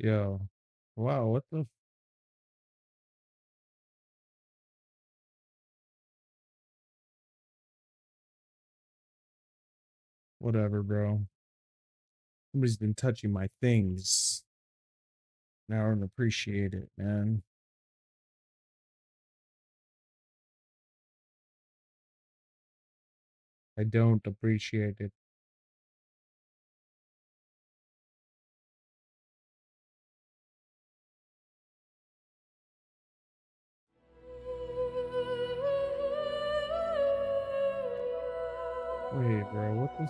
Yo, wow, what the whatever, bro. Somebody's been touching my things. Now I don't appreciate it, man. I don't appreciate it. Wait, bro, what this?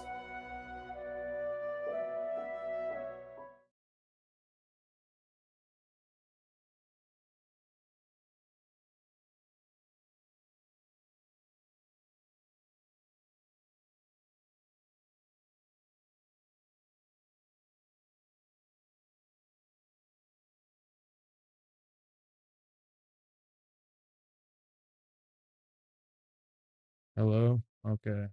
Hello? Okay.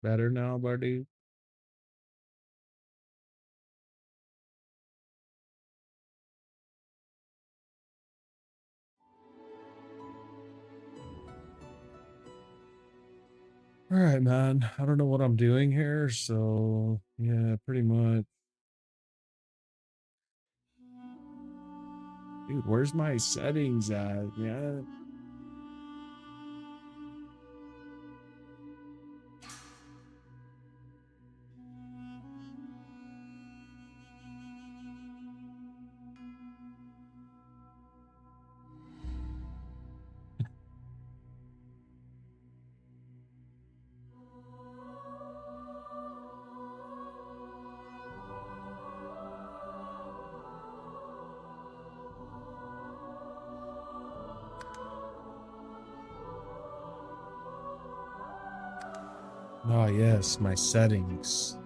Better now, buddy? All right, man. I don't know what I'm doing here, so yeah, pretty much. Dude, where's my settings at? Yeah. Oh, yes, my settings.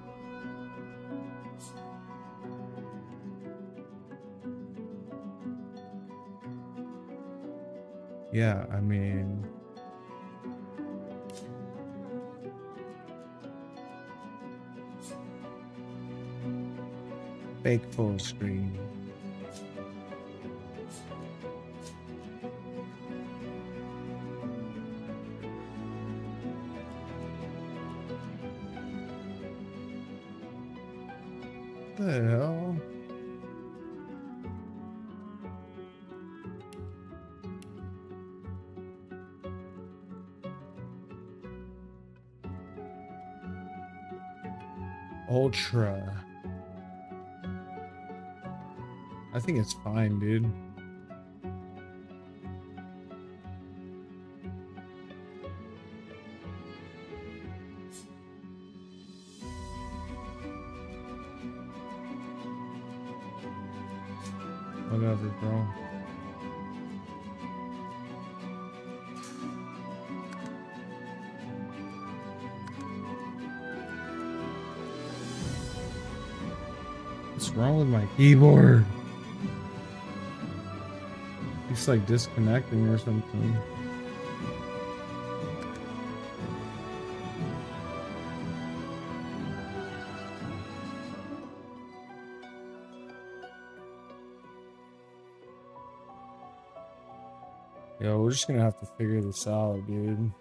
Yeah, I mean, fake full screen. What the hell? Ultra. I think it's fine, dude. Whatever, bro. What's wrong with my keyboard? It's like disconnecting or something. Yo, we're just gonna have to figure this out, dude.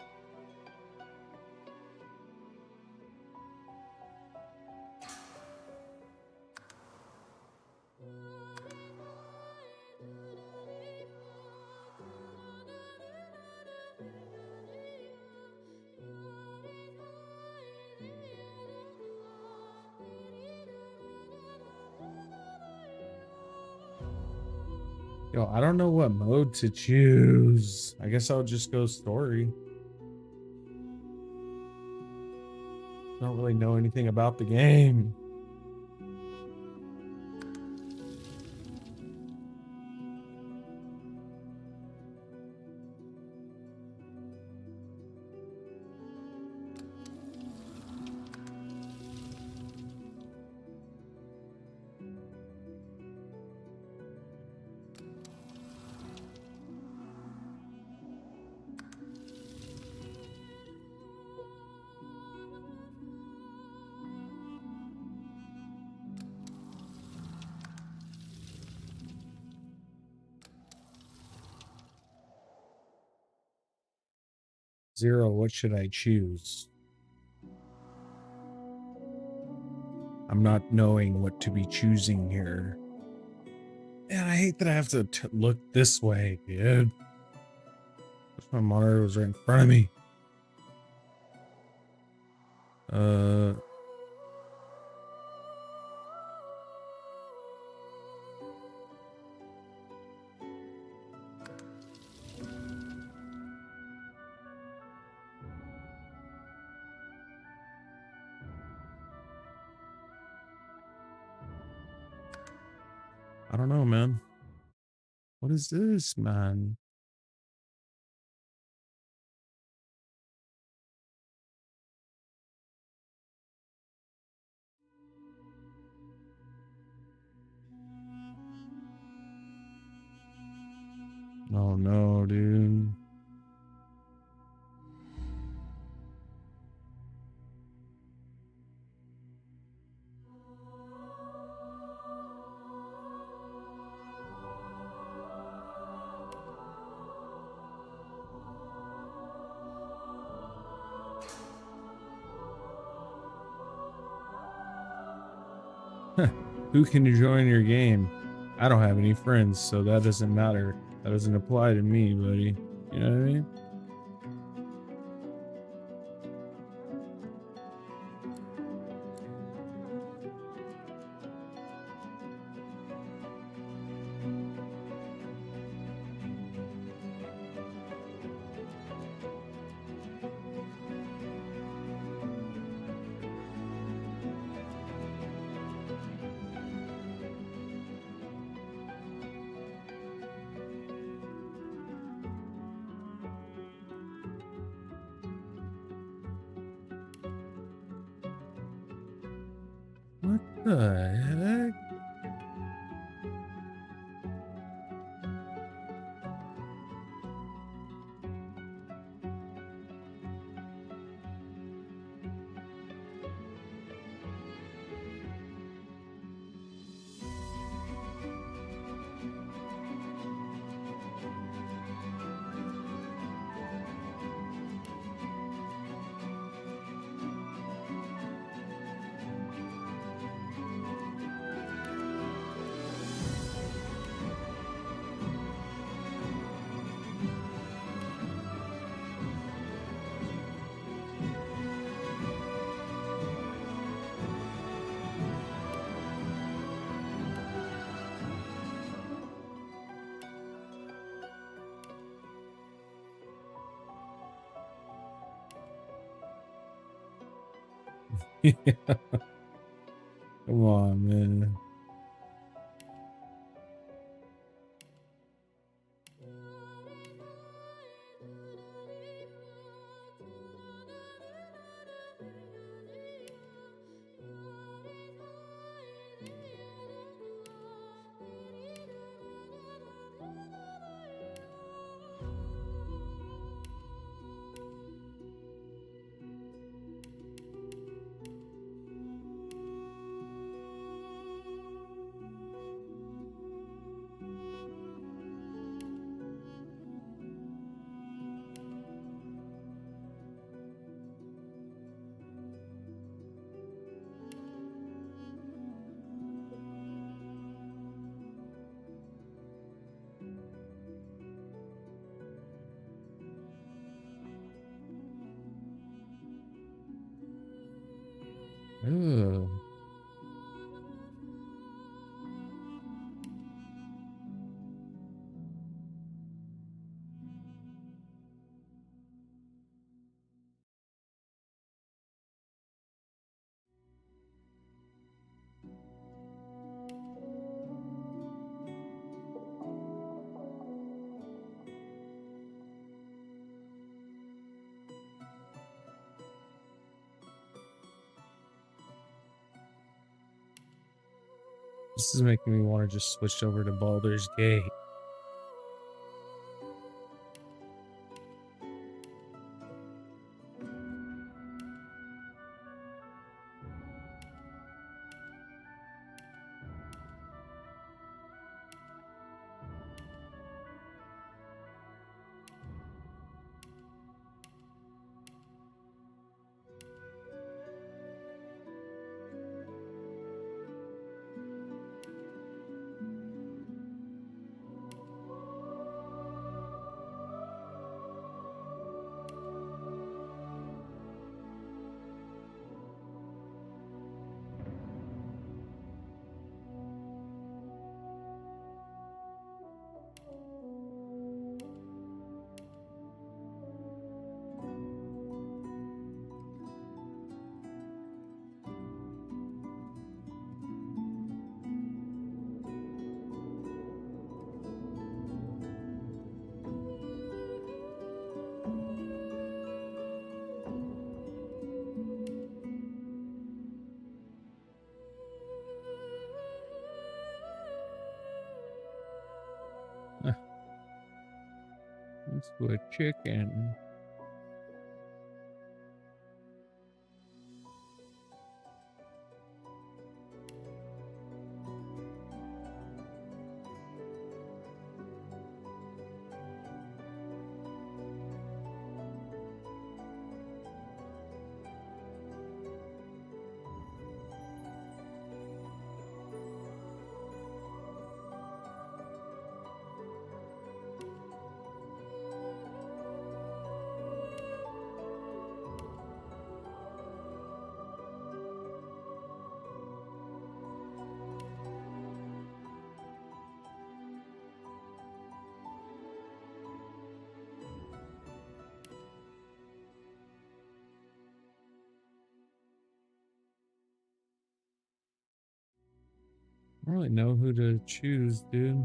Yo, I don't know what mode to choose. I guess I'll just go story. Don't really know anything about the game. Zero, what should I choose? I'm not knowing what to be choosing here. And I hate that I have to look this way, dude. My monitor was right in front of me. I don't know, man. What is this, man? Oh no, dude. Who can you join your game? I don't have any friends, so that doesn't matter. That doesn't apply to me, buddy. You know what I mean? What the heck? Come on, man. Ugh. This is making me want to just switch over to Baldur's Gate. happens to a chicken? I don't really know who to choose, dude.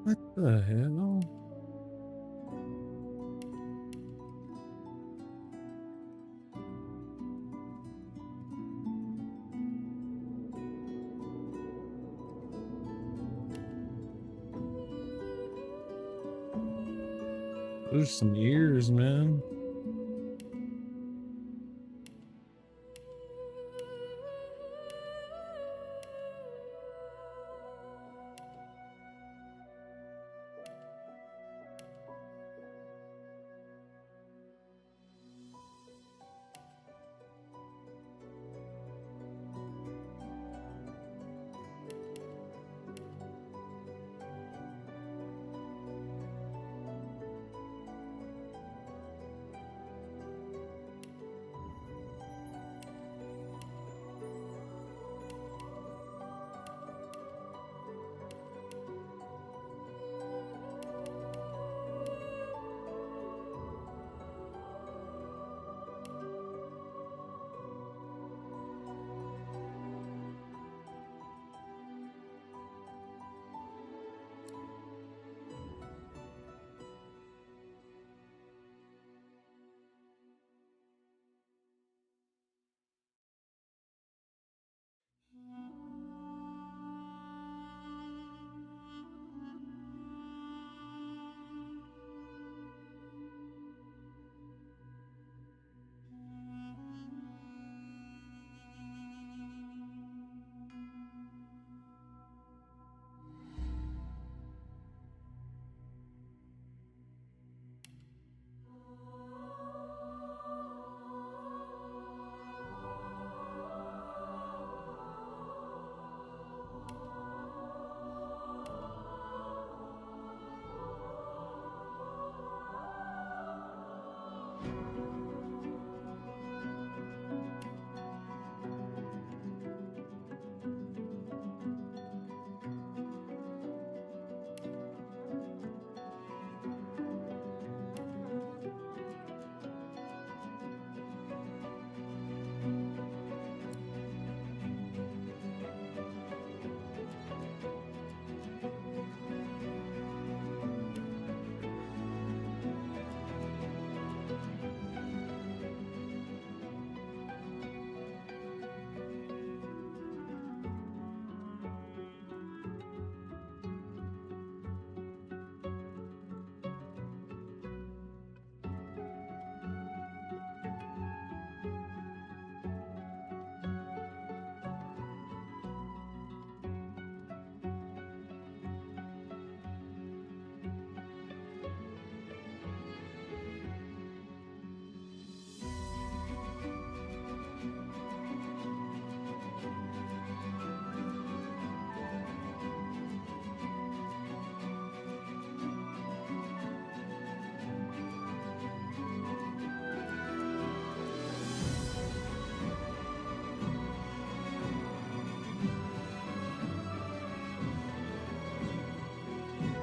What the hell? Those are some ears, man.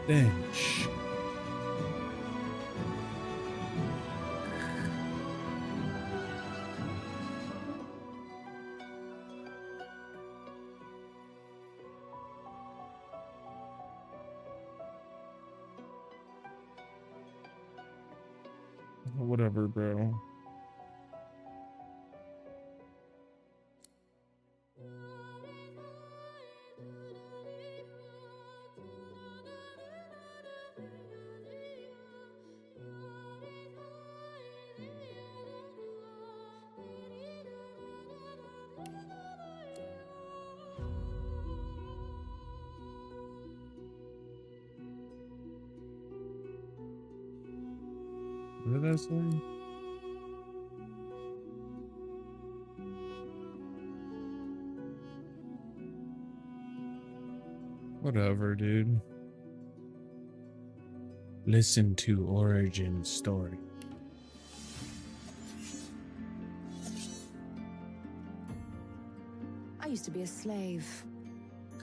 stench. Whatever, bro. What did I say? Whatever, dude. Listen to origin story. I used to be a slave,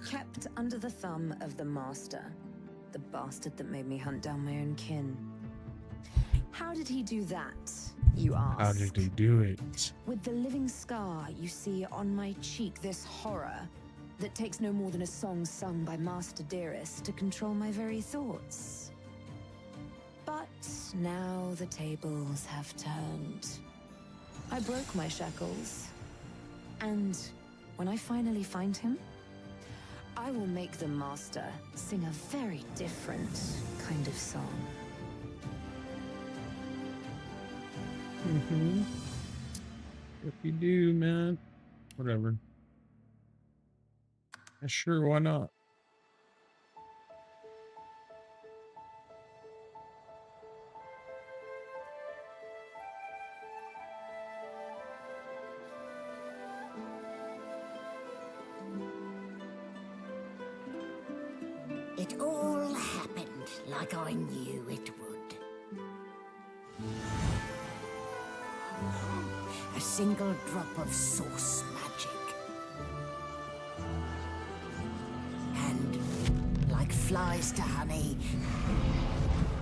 kept under the thumb of the master, the bastard that made me hunt down my own kin. How did he do that, you ask? How did he do it? With the living scar you see on my cheek, this horror that takes no more than a song sung by Master Dearest to control my very thoughts. But now the tables have turned. I broke my shackles, and when I finally find him, I will make the master sing a very different kind of song. If you do, man. Whatever. Yeah, sure, why not? It all happened like I knew it would. A single drop of source magic. And like flies to honey,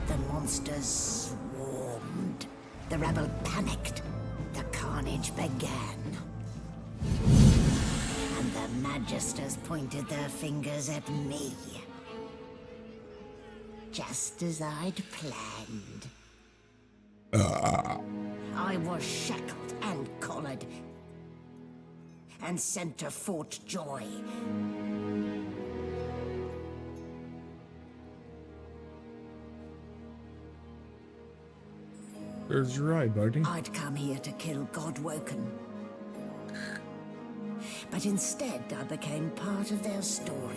the monsters swarmed. The rebel panicked. The carnage began. And the magisters pointed their fingers at me. Just as I'd planned. I was shackled and collared and sent to Fort Joy. There's right, buddy. I'd come here to kill Godwoken. But instead, I became part of their story.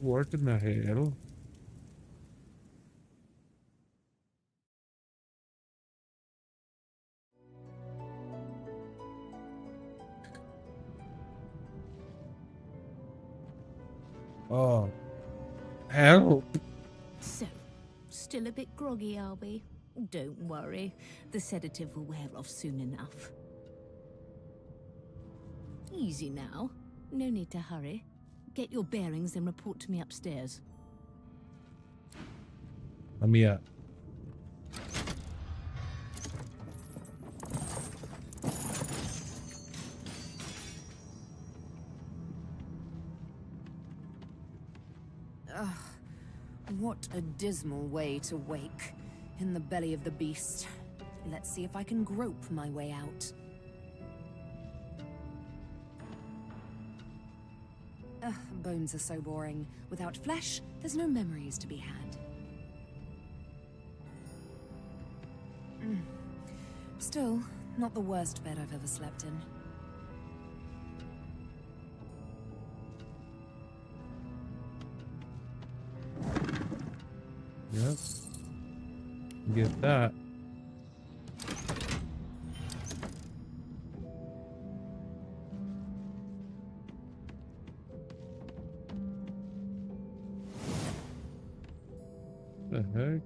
What in the hell? Oh, help. So, still a bit groggy, are we? Don't worry, the sedative will wear off soon enough. Easy now, no need to hurry. Get your bearings and report to me upstairs. Let me up. Ugh, what a dismal way to wake, in the belly of the beast. Let's see if I can grope my way out. Ugh, bones are so boring. Without flesh, there's no memories to be had. Still, not the worst bed I've ever slept in. Yep. Get that. The heck?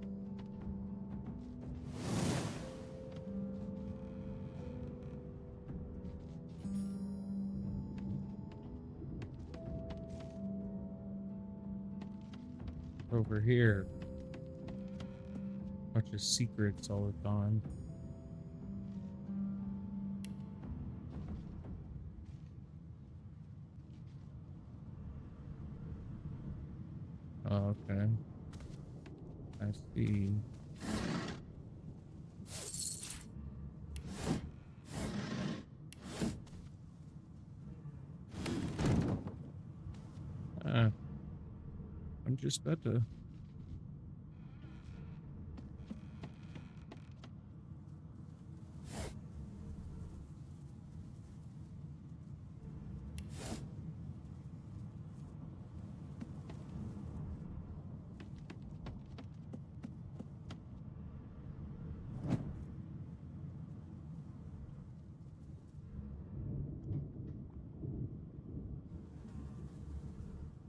over here. Bunch of secrets all the time. Oh, okay. I see. I'm just about to.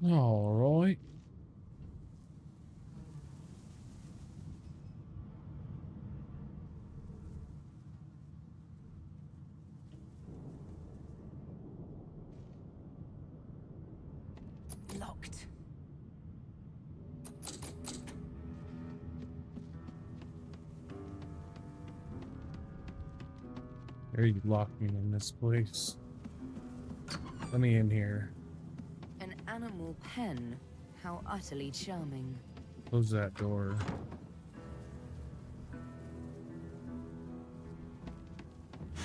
All right. Locked. There you locked me in this place. Let me in here. An animal pen. How utterly charming. Close that door.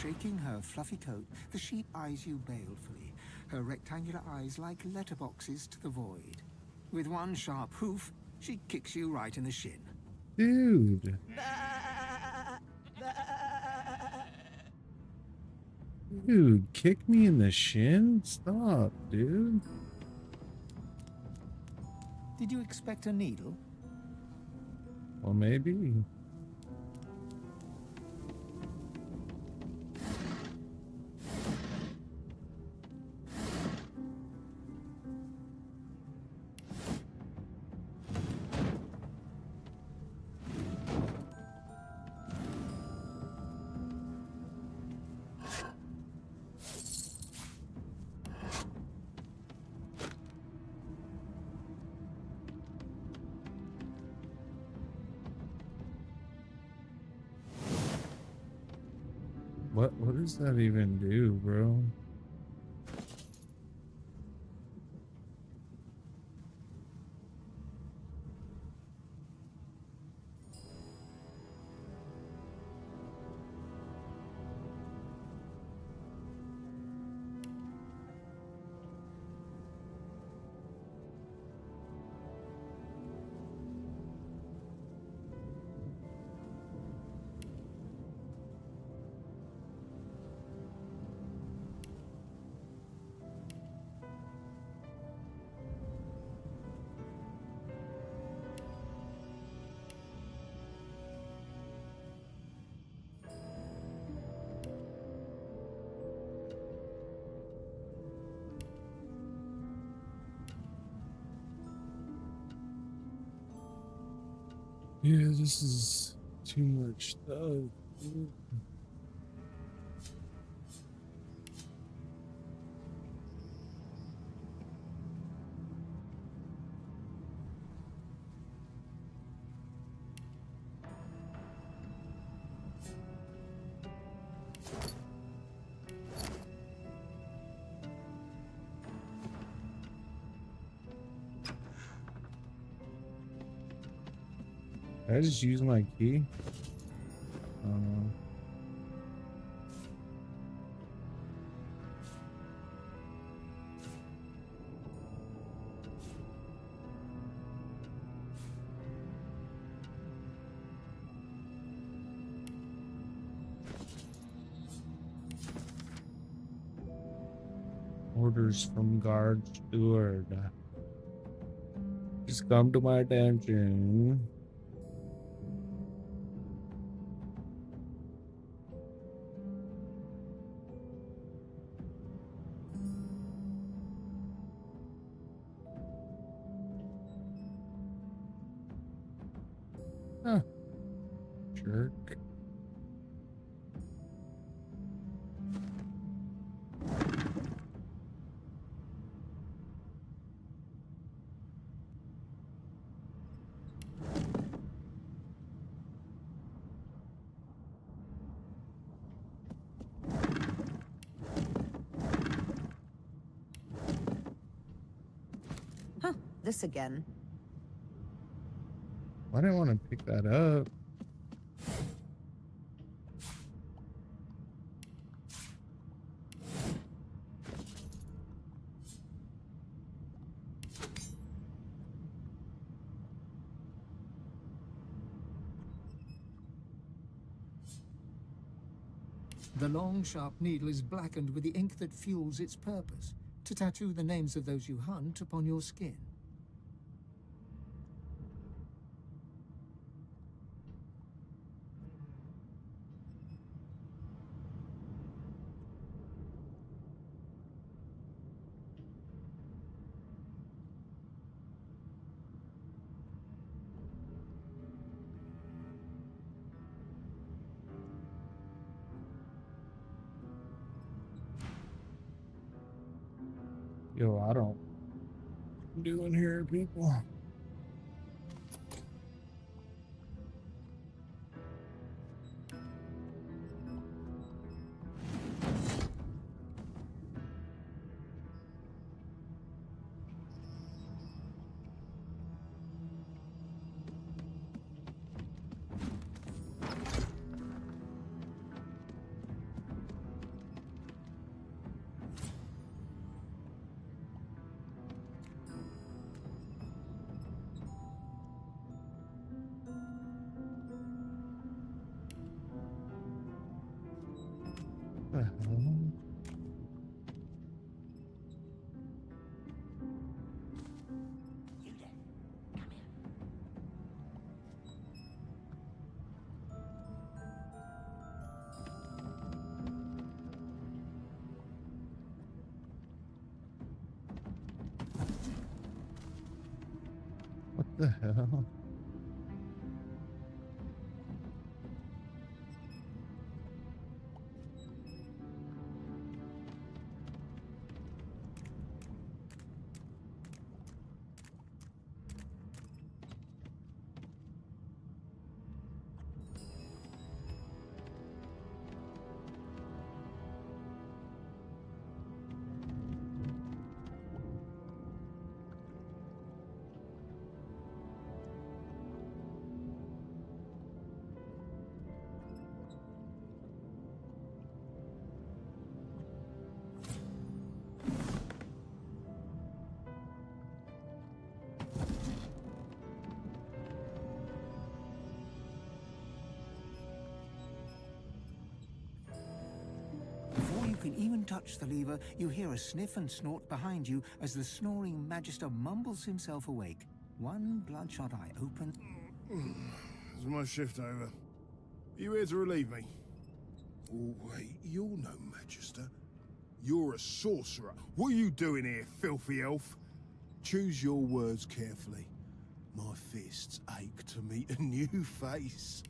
Shaking her fluffy coat, the sheep eyes you balefully, her rectangular eyes like letterboxes to the void. With one sharp hoof, she kicks you right in the shin. Dude. Dude, kick me in the shin? Stop, dude. Did you expect a needle? Well, maybe. What does that even do, bro? Yeah, this is too much stuff. Did I just use my key? Orders from guard steward. Just come to my attention. Huh. Jerk. this again. I didn't want to pick that up. The long, sharp needle is blackened with the ink that fuels its purpose, to tattoo the names of those you hunt upon your skin. Yo, I don't doing here, people. What the hell? What the hell? Before you can even touch the lever, you hear a sniff and snort behind you as the snoring Magister mumbles himself awake. One bloodshot eye open. Is my shift over? Are you here to relieve me? Oh, wait, you're no Magister. You're a sorcerer. What are you doing here, filthy elf? Choose your words carefully. My fists ache to meet a new face.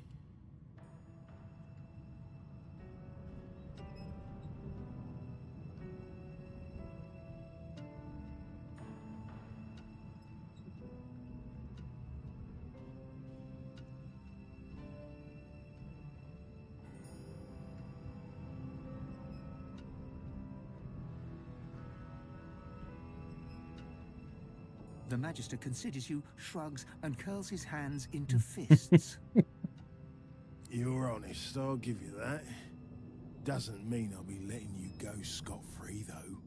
The Magister considers you, shrugs, and curls his hands into fists. You're honest, I'll give you that. Doesn't mean I'll be letting you go scot-free, though.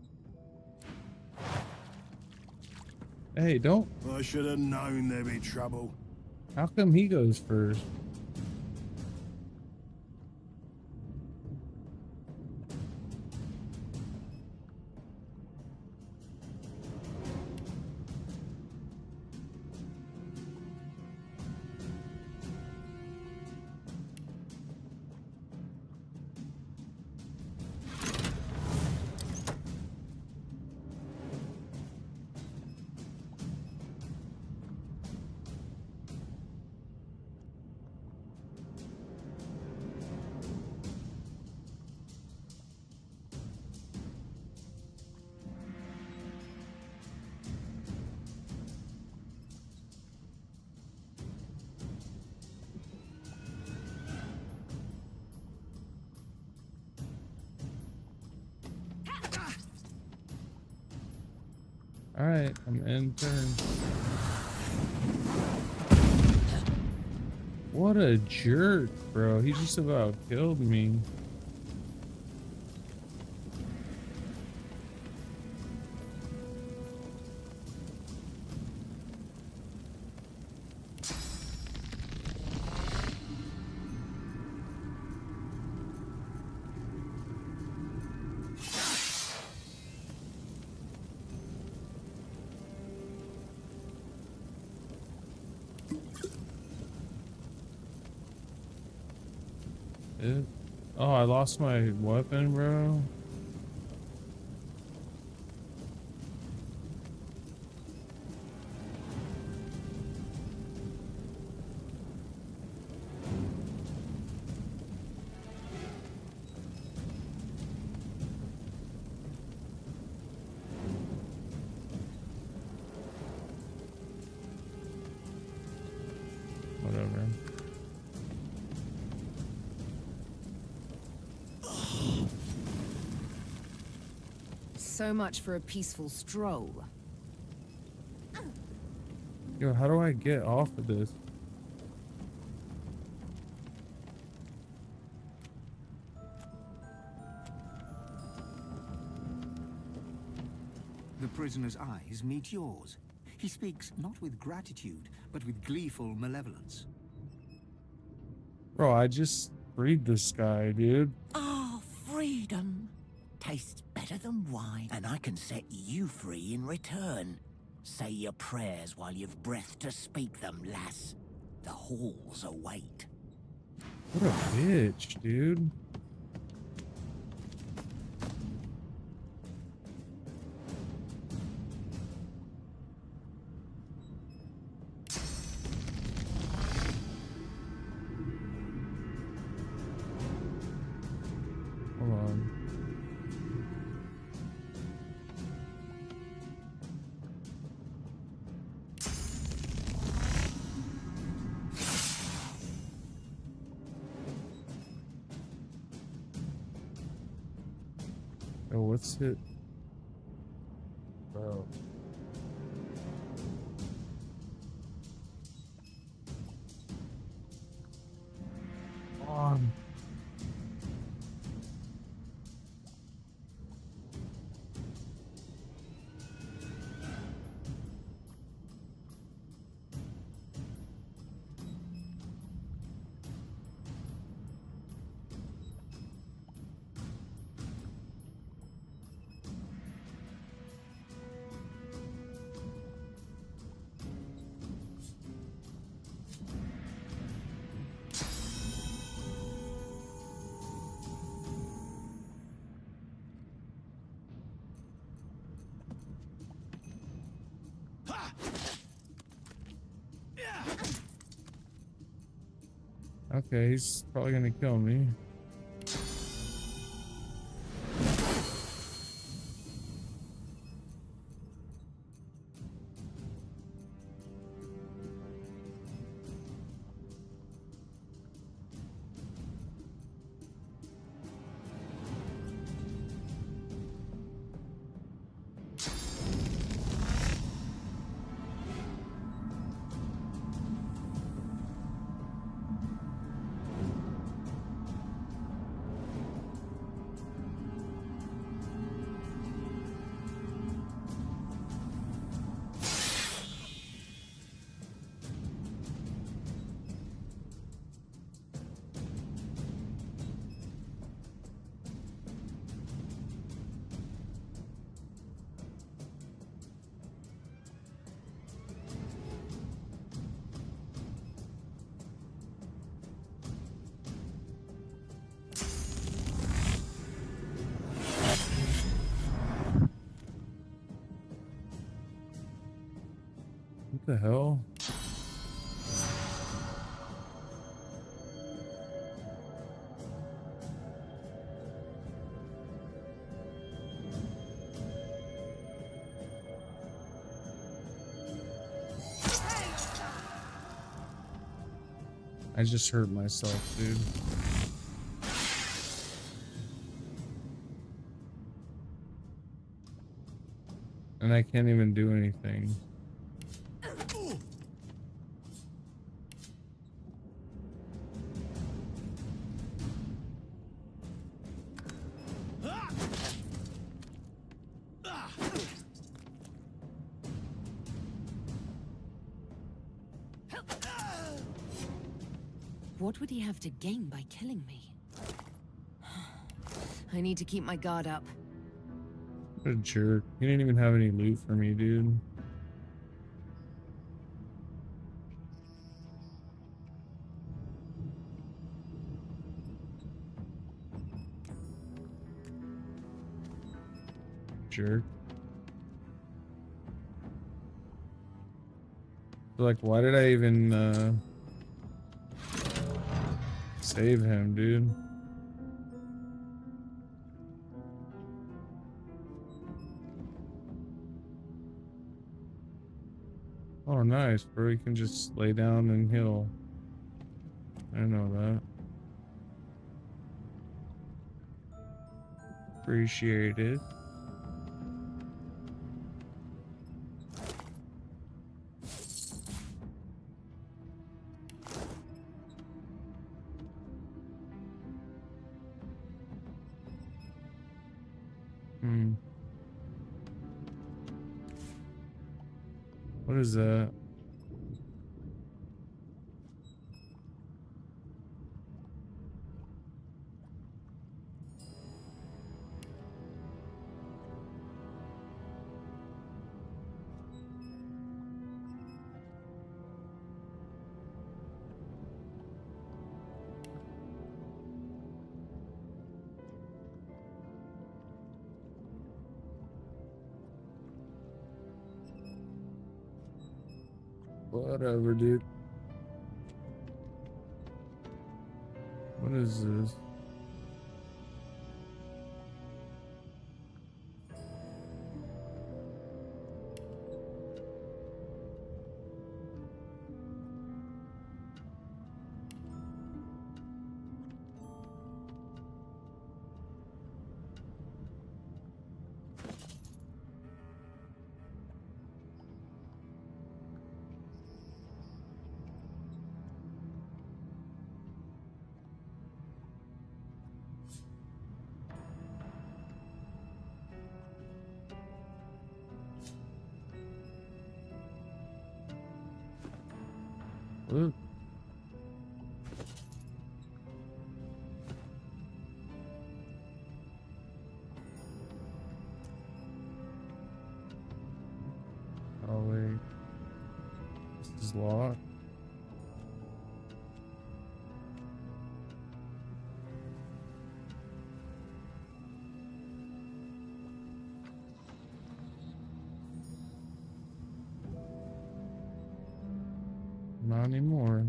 Hey, don't. I should have known there'd be trouble. How come he goes first? Alright, I'm in turn. What a jerk, bro. He just about killed me. Oh, I lost my weapon, bro. Whatever. So much for a peaceful stroll. Yo, how do I get off of this? The prisoner's eyes meet yours. He speaks not with gratitude, but with gleeful malevolence. Bro, I just freed this guy, dude. Ah, freedom. Tastes better than wine, and I can set you free in return. Say your prayers while you've breath to speak them, lass. The halls await. What a bitch, dude. Hold on. Oh, what's it? Bro. On. Okay, he's probably gonna kill me. What the hell? I just hurt myself, dude. And I can't even do anything. What would he have to gain by killing me? I need to keep my guard up. What a jerk. He didn't even have any loot for me, dude. Jerk. Like, why did I even save him, dude? Oh, nice, bro. You can just lay down and heal. I know that. Appreciate it. Hmm. What is that? Whatever, dude. What is this? What? Oh, wait. This is locked. Not anymore.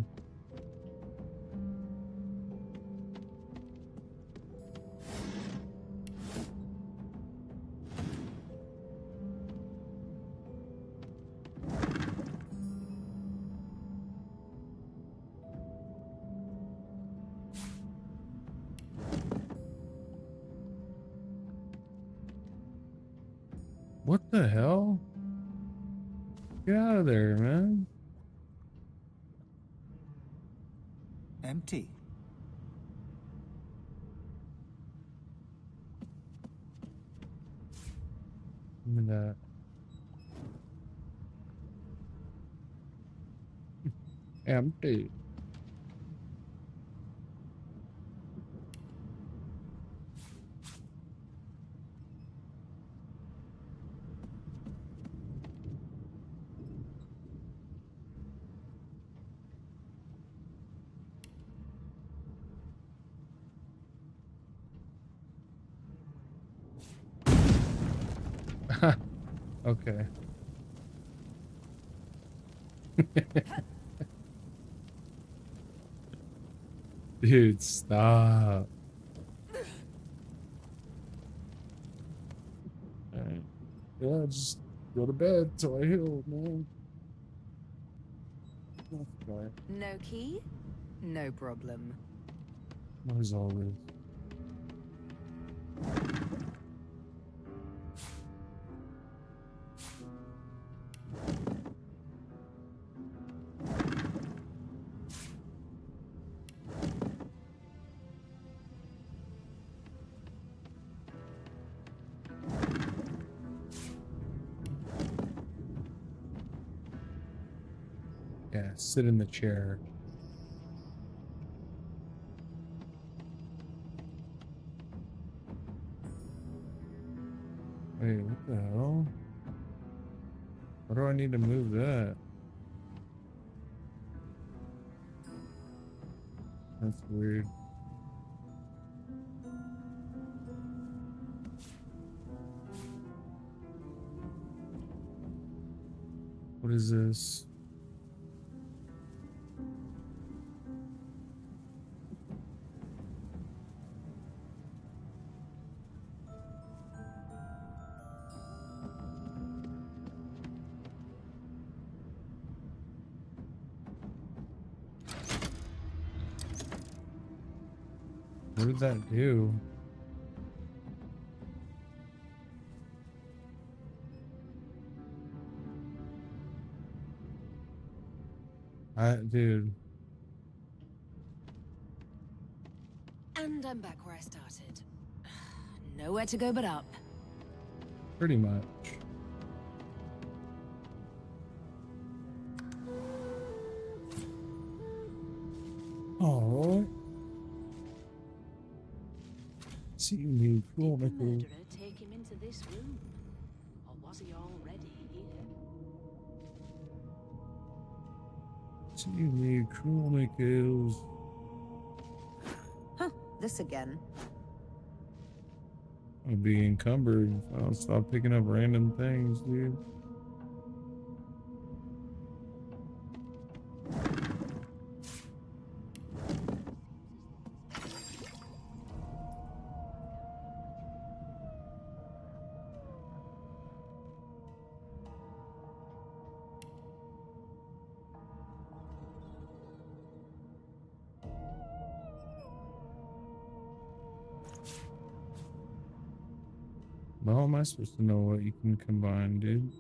What the hell? Get out of there, man. Empty. Give me that. Empty. Okay. Dude, stop. Alright. Yeah, just go to bed till I heal, man. That's fine. No key? No problem. What is all this? Yeah, sit in the chair. Wait, what the hell? Why do I need to move that? That's weird. What is this? What did that do? Dude, And I'm back where I started. Nowhere to go but up. pretty much. Oh, see you, cool, Did the Nickel. murderer take him into this room? Or was he already here? See you, cool, Nickels. Huh, this again. I'll be encumbered if I don't stop picking up random things, dude. How am I supposed to know what you can combine, dude?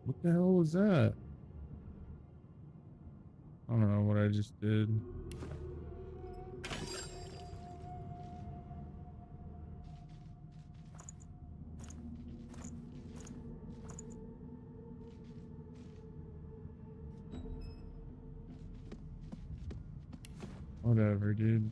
What the hell was that? I don't know what I just did. Whatever, dude.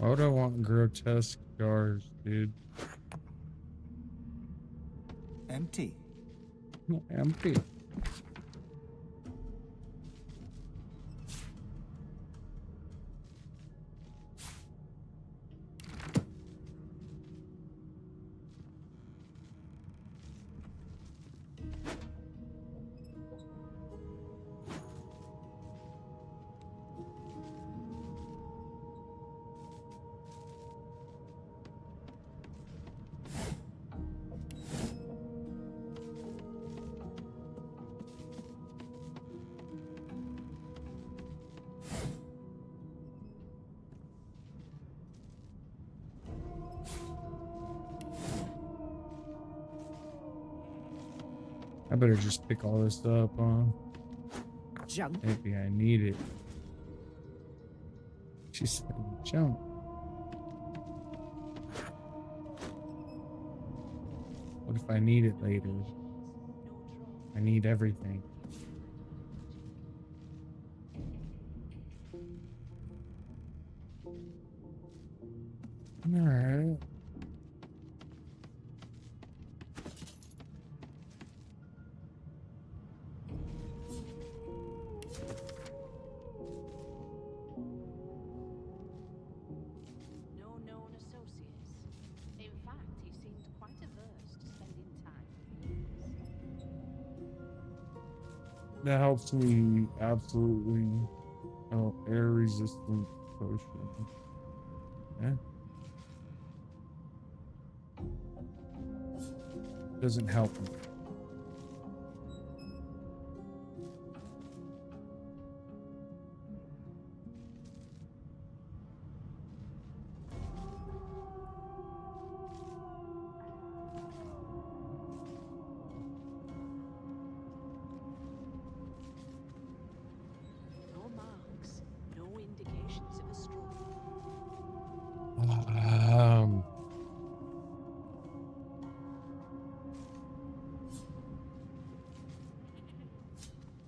Why would I want grotesque jars, dude? Empty. Empty. I better just pick all this up, huh? Junk. Maybe I need it. She said jump. What if I need it later? I need everything. Alright. No known associates. In fact, he seemed quite averse to spending time with That helps me absolutely. Oh, air resistant potion. Yeah. Doesn't help me.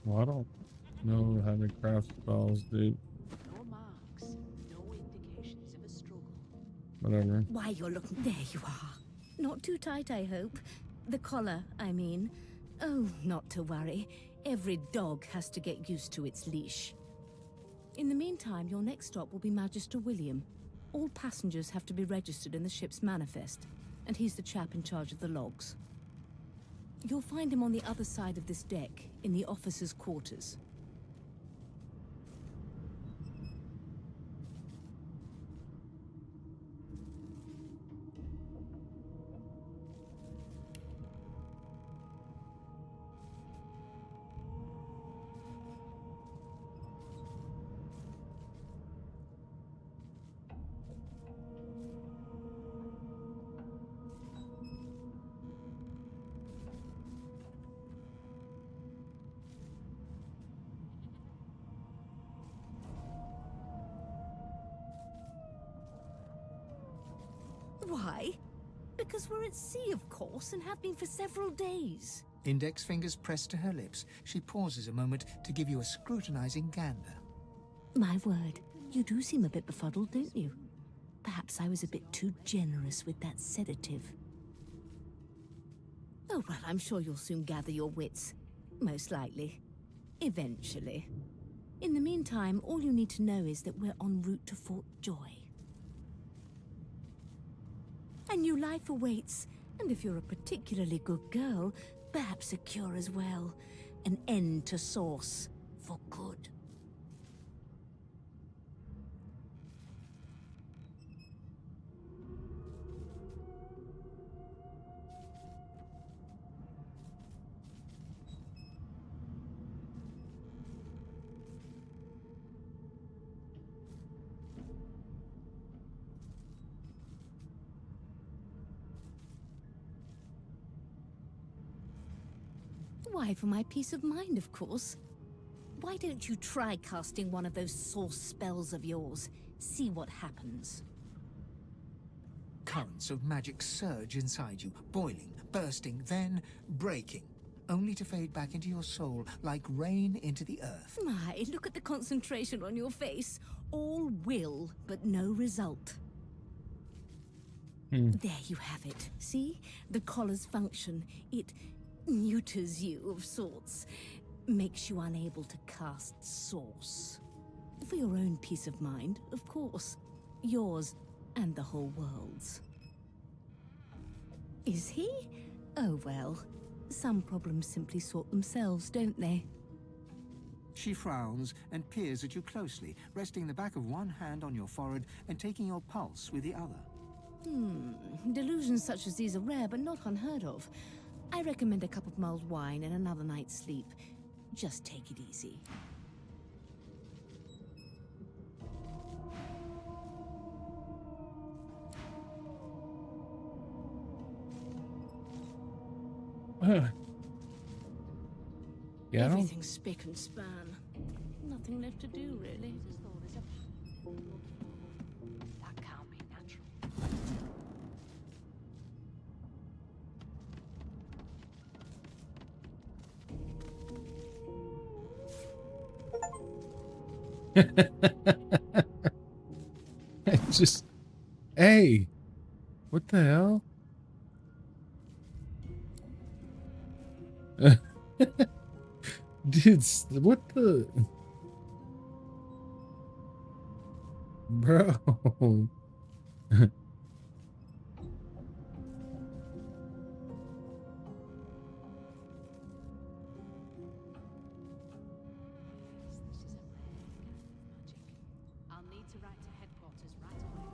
Well, I don't know how to craft spells, dude. No marks, no indications of a struggle. Whatever. Why, you're looking. There you are. Not too tight, I hope. The collar, I mean. Oh, not to worry. Every dog has to get used to its leash. In the meantime, your next stop will be Magister William. All passengers have to be registered in the ship's manifest, and he's the chap in charge of the logs. You'll find him on the other side of this deck, in the officers' quarters. Why? Because we're at sea, of course, and have been for several days. Index fingers pressed to her lips, she pauses a moment to give you a scrutinizing gander. My word, you do seem a bit befuddled, don't you? Perhaps I was a bit too generous with that sedative. Oh, well, I'm sure you'll soon gather your wits. Most likely. Eventually. In the meantime, all you need to know is that we're en route to Fort Joy. A new life awaits, and if you're a particularly good girl, perhaps a cure as well. An end to Source. For good. Why, for my peace of mind, of course. Why don't you try casting one of those source spells of yours? See what happens. Currents of magic surge inside you, boiling, bursting, then breaking, only to fade back into your soul like rain into the earth. My, look at the concentration on your face. All will, but no result. There you have it. See? The collar's function. It neuters you of sorts. Makes you unable to cast Source. For your own peace of mind, of course. Yours and the whole world's. Is he? Oh well. Some problems simply sort themselves, don't they? She frowns and peers at you closely, resting the back of one hand on your forehead and taking your pulse with the other. Delusions such as these are rare, but not unheard of. I recommend a cup of mulled wine and another night's sleep. Just take it easy. Yeah, I don't. Everything's spick and span. Nothing left to do, really. As though there's a... That can't be natural. Just, hey, what the hell? Dude, what the? Bro. This is a rare kind of magic. I'll need to write to headquarters right away.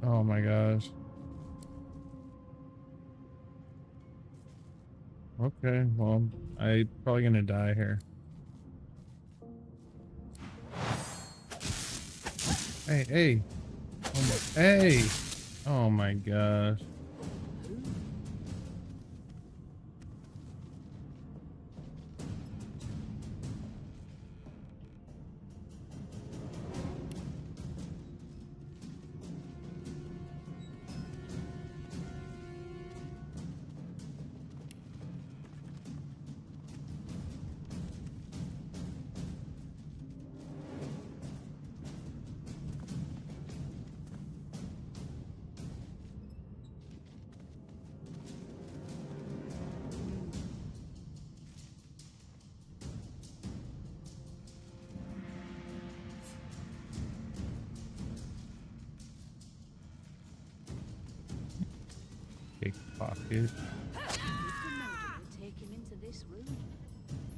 Oh my gosh. Okay, well, I'm probably gonna die here. Hey, hey. Oh my, hey. Oh my gosh. pocket. Did the murderer take him into this room?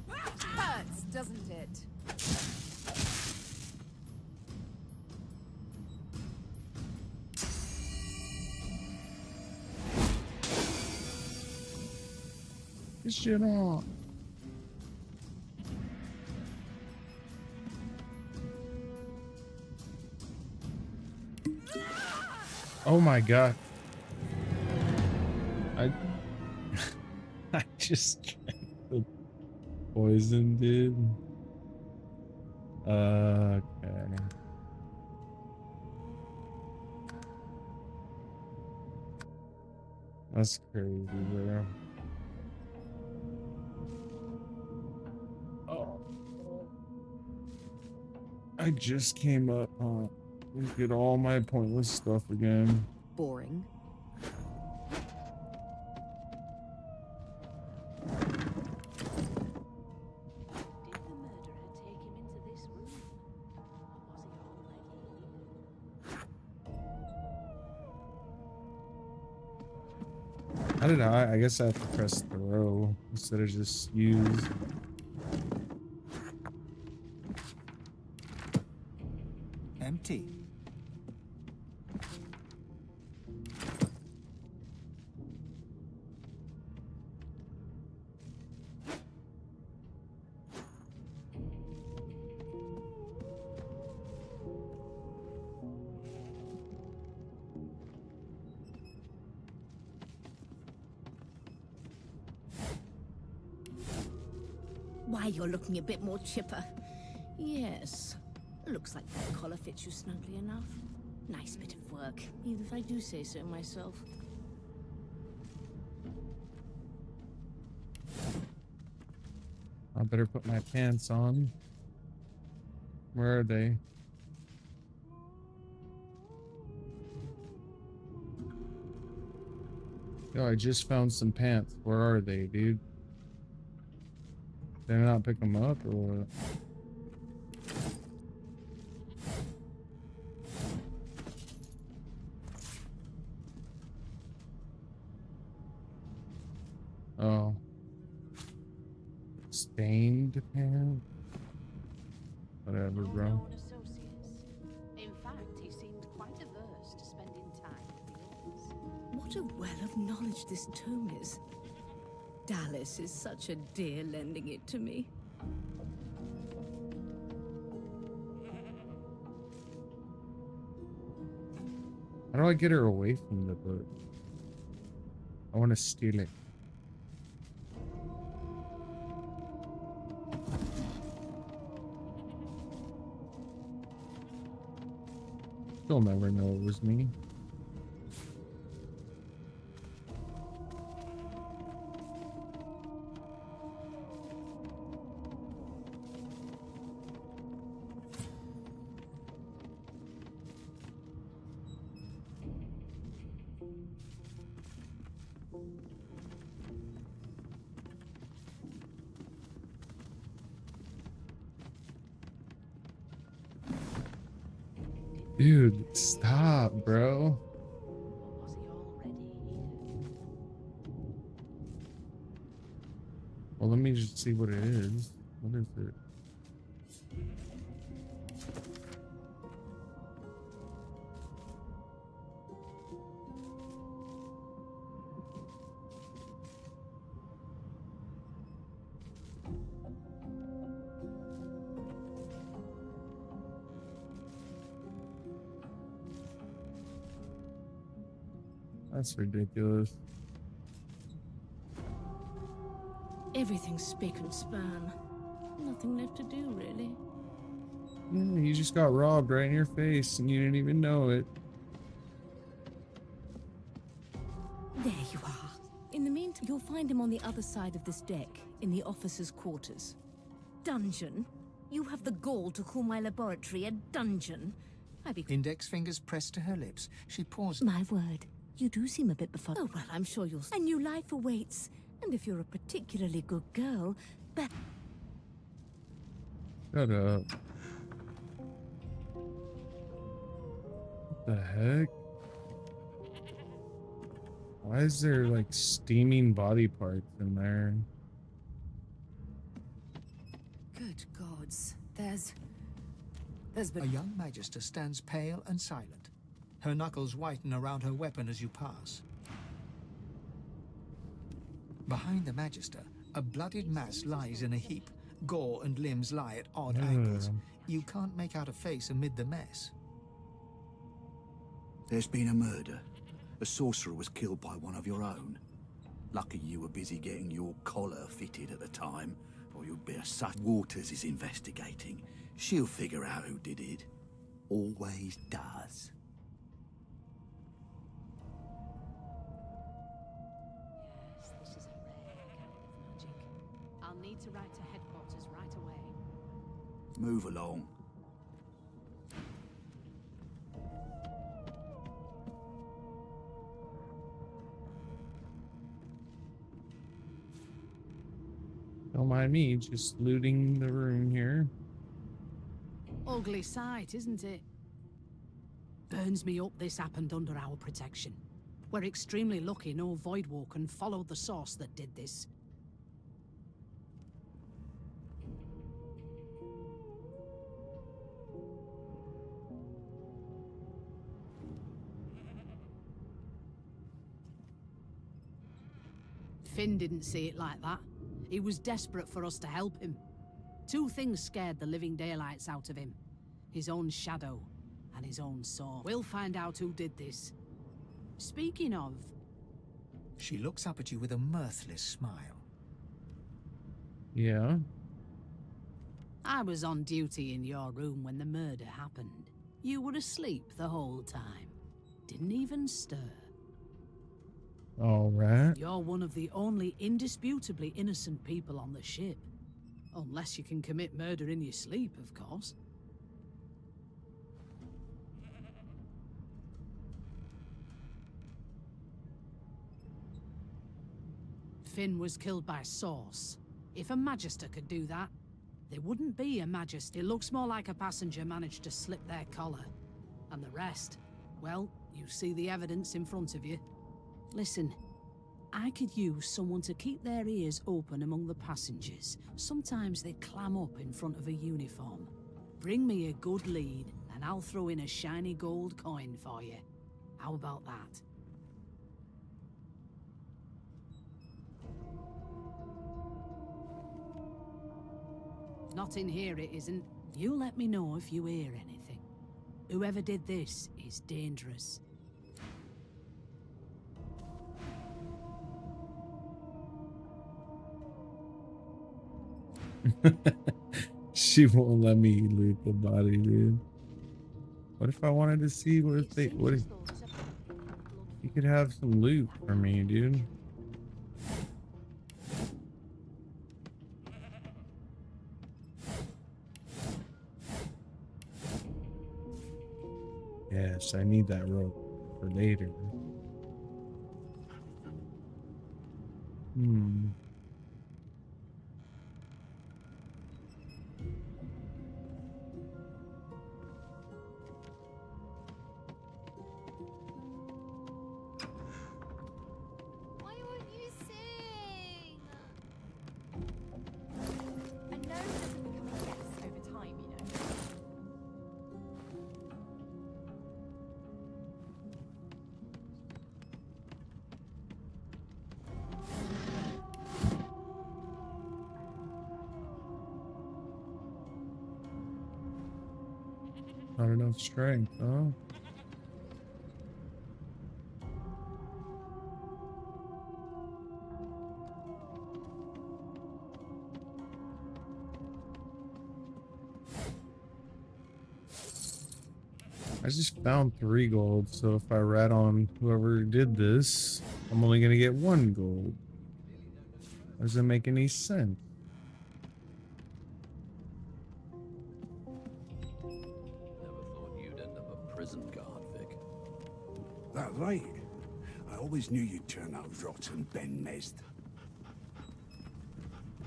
Hurts, doesn't it? This shit on. Oh my god. I I just drank the poison, dude. Okay. That's crazy, bro. Oh. I just came up, get all my pointless stuff again. Boring. Did the murderer take him into this room? Or was he already here? How did I guess I have to press throw instead of just use. Empty. Why, you're looking a bit more chipper. Yes. Looks like that collar fits you snugly enough. Nice bit of work, even if I do say so myself. I better put my pants on. Where are they? Yo, I just found some pants. Where are they, dude? Did I not pick them up or what? Oh. Stained pants? Whatever, No bro. known associates. In fact, he seemed quite averse to spending time with the others. What a well of knowledge this tome is. Dallas is such a dear lending it to me. How do I get her away from the book? I want to steal it. She'll never know it was me. Dude, stop, bro. Or was he already here? Well, let me just see what it is. What is it? That's ridiculous. Everything's spick and span. Nothing left to do, really. Yeah, you just got robbed right in your face and you didn't even know it. There you are. In the meantime, you'll find him on the other side of this deck, in the officers' quarters. Dungeon? You have the gall to call my laboratory a dungeon? I'd be... Index fingers pressed to her lips. She paused. My word, you do seem a bit befuddled. Oh, well, I'm sure you'll... A new life awaits. And if you're a particularly good girl, Shut up. What the heck? Why is there like steaming body parts in there? Good gods. There's A been... young magister stands pale and silent. Her knuckles whiten around her weapon as you pass. Behind the magister, a bloodied mass lies in a heap. Gore and limbs lie at odd angles. You can't make out a face amid the mess. There's been a murder. A sorcerer was killed by one of your own. Lucky you were busy getting your collar fitted at the time, or you'd be a such. Waters is investigating. She'll figure out who did it. Always does. Yes, this is a rare kind of magic. I'll need to write to headquarters right away. Move along. Don't mind me, just looting the room here. Ugly sight, isn't it? Burns me up this happened under our protection. We're extremely lucky no Voidwalker followed the source that did this. Finn didn't see it like that. He was desperate for us to help him. Two things scared the living daylights out of him. His own shadow and his own soul. We'll find out who did this. Speaking of... She looks up at you with a mirthless smile. Yeah. I was on duty in your room when the murder happened. You were asleep the whole time. Didn't even stir. All right. You're one of the only indisputably innocent people on the ship. Unless you can commit murder in your sleep, of course. Finn was killed by Source. If a Magister could do that, there wouldn't be a Magister. It looks more like a passenger managed to slip their collar. And the rest, well, you see the evidence in front of you. Listen, I could use someone to keep their ears open among the passengers. Sometimes they clam up in front of a uniform. Bring me a good lead, and I'll throw in a shiny gold coin for you. How about that? Not in here, it isn't. You let me know if you hear anything. Whoever did this is dangerous. She won't let me loot the body, dude. What if I wanted to see what if they what if you could have some loot for me, dude? Yes, I need that rope for later. Why won't you sing? I know this will become a yes over time, you know. Not enough strength, huh? I just found 3 gold, so if I rat on whoever did this, I'm only gonna get 1 gold. Doesn't make any sense. Never thought you'd end up a prison guard, Vic. That right. I always knew you'd turn out rotten, Ben Mezd.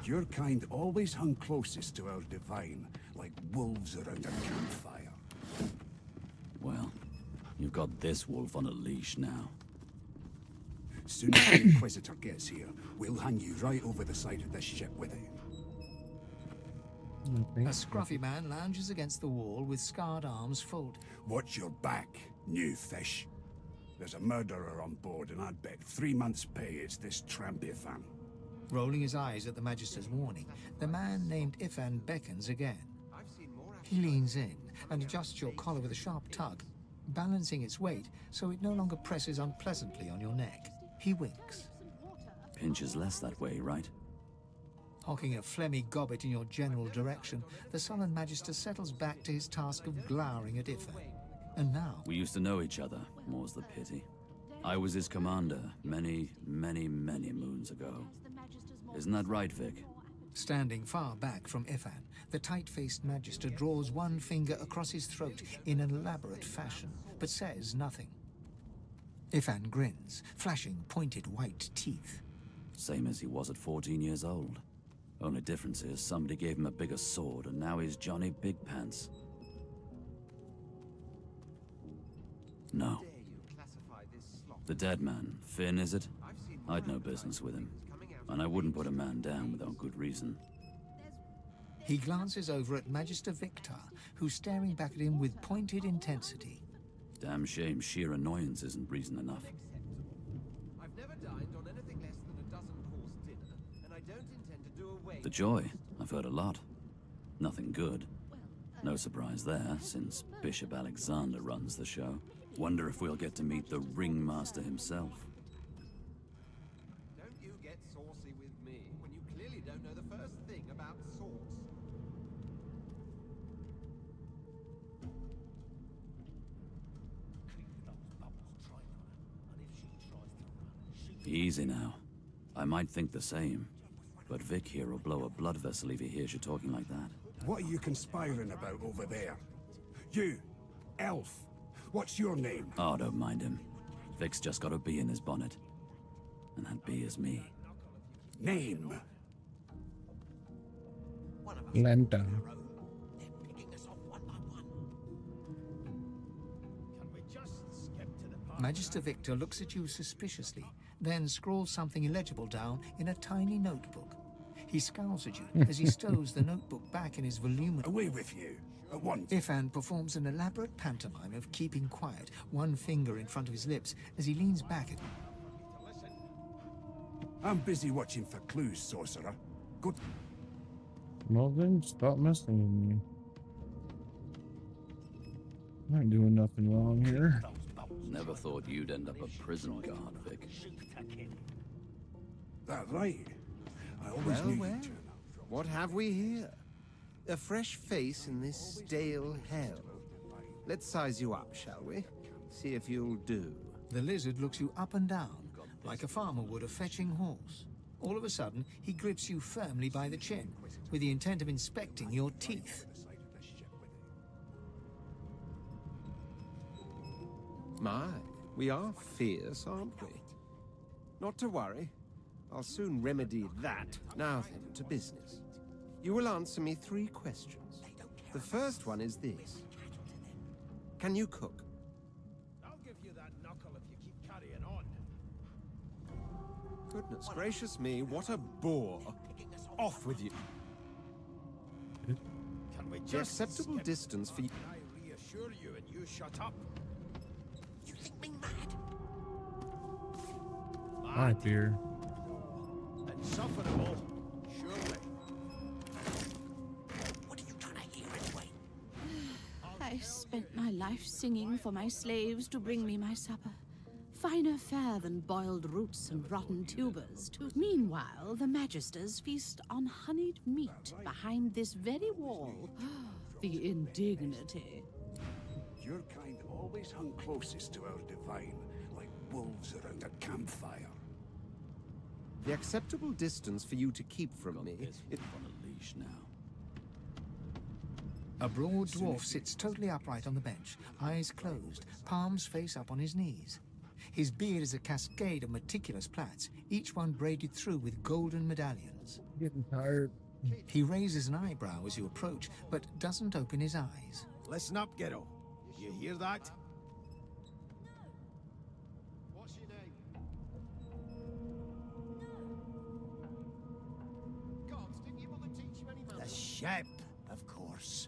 Your kind always hung closest to our divine, like wolves around a campfire. Well, you've got this wolf on a leash now. Soon as the Inquisitor gets here, we'll hang you right over the side of this ship with it. A scruffy man lounges against the wall with scarred arms folded. Watch your back, new fish. There's a murderer on board, and I'd bet 3 months' pay it's this tramp Ifan. Rolling his eyes at the Magister's warning, the man named Ifan beckons again. He leans in and adjusts your collar with a sharp tug, balancing its weight so it no longer presses unpleasantly on your neck. He winks. Pinches less that way, right? Hocking a phlegmy gobbet in your general direction, the sullen Magister settles back to his task of glowering at Ifan. And now, We used to know each other, more's the pity. I was his commander many, many, many moons ago. Isn't that right, Vic? standing far back from Ifan, the tight-faced Magister draws one finger across his throat in an elaborate fashion, but says nothing. Ifan grins, flashing pointed white teeth. Same as he was at 14 years old. Only difference is somebody gave him a bigger sword and now he's Johnny Big Pants. No. The dead man, Finn, is it? I'd no business with him. And I wouldn't put a man down without good reason. He glances over at Magister Victor, who's staring back at him with pointed intensity. Damn shame sheer annoyance isn't reason enough. I've never dined on anything less than a dozen-course dinner, and I don't intend to do away. The Joy, I've heard a lot. Nothing good. No surprise there, since Bishop Alexander runs the show. Wonder if we'll get to meet the ringmaster himself. Don't you get saucy with me when you clearly don't know the first thing about sauce. Easy now. I might think the same, but Vic here will blow a blood vessel if he hears you talking like that. What are you conspiring about over there? You, elf. What's your name? Oh, don't mind him. Vic's just got a bee in his bonnet. And that bee is me. Name? Lenta. Magister Victor looks at you suspiciously, then scrawls something illegible down in a tiny notebook. He scowls at you as he stows the notebook back in his voluminous... Away with you, at once. Ifan performs an elaborate pantomime of keeping quiet, one finger in front of his lips, as he leans back at... I'm busy watching for clues, sorcerer. Good. Well then, stop messing with me. I'm not doing nothing wrong here. Never thought you'd end up a prison guard, Vic. That right. I always Well, knew well. you'd turn up. What have we here? A fresh face in this stale hell. Let's size you up, shall we? See if you'll do. The lizard looks you up and down, like a farmer would a fetching horse. All of a sudden, he grips you firmly by the chin, with the intent of inspecting your teeth. My, we are fierce, aren't we? Not to worry. I'll soon remedy that. Now then, to business. You will answer me 3 questions. The first one is this. Can you cook? I'll give you that knuckle if you keep carrying on. Goodness gracious me, what a bore. Off with you. Can we The just acceptable skip? distance for you. I reassure you and you shut up. You think me mad? My dear. Insufferable, surely. What are you trying to hear anyway? I spent my life singing for my slaves to bring me my supper. Finer fare than boiled roots and rotten tubers, too. Meanwhile, the Magisters feast on honeyed meat behind this very wall. The indignity. Your kind always hung closest to our divine, like wolves around a campfire. The acceptable distance for you to keep from me. It's on a leash now. A broad dwarf sits totally upright on the bench, eyes closed, palms face up on his knees. His beard is a cascade of meticulous plaits, each one braided through with golden medallions. Getting tired. He raises an eyebrow as you approach, but doesn't open his eyes. Listen up, kiddo. You hear that? What's your name? ship, of course.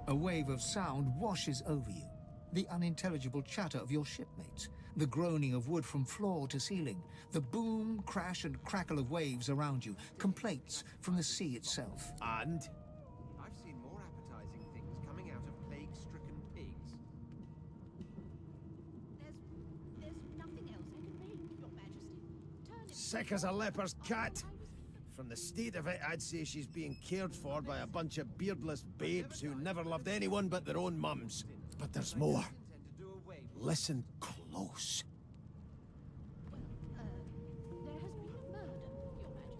A wave of sound washes over you. The unintelligible chatter of your shipmates, the groaning of wood from floor to ceiling, the boom, crash and crackle of waves around you, complaints from the sea itself. And? I've seen more appetizing things coming out of plague-stricken pigs. There's nothing else I can make, Your Majesty. Sick as a leper's cat. From the state of it, I'd say she's being cared for by a bunch of beardless babes who never loved anyone but their own mums. But there's more. Listen close. There has been a murder,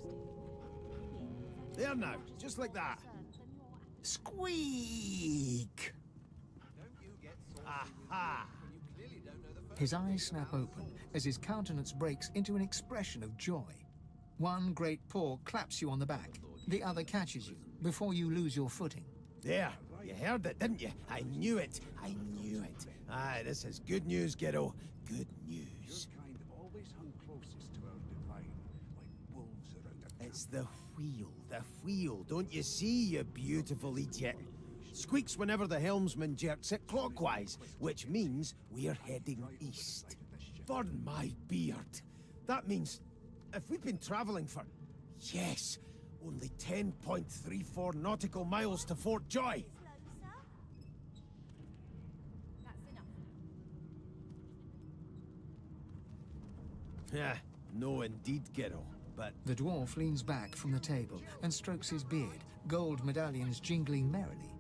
Your Majesty. There now, just like that. Squeak! Aha! His eyes snap open as his countenance breaks into an expression of joy. One great paw claps you on the back. The other catches you before you lose your footing. There, you heard it, didn't you? I knew it. I knew it. Aye, this is good news, kiddo. Good news. It's the wheel. Don't you see, you beautiful idiot? Squeaks whenever the helmsman jerks it clockwise, which means we're heading east. Burn my beard. That means if we've been traveling for, yes, only 10.34 nautical miles to Fort Joy. Yeah, no indeed, kiddo, but... The dwarf leans back from the table and strokes his beard, gold medallions jingling merrily.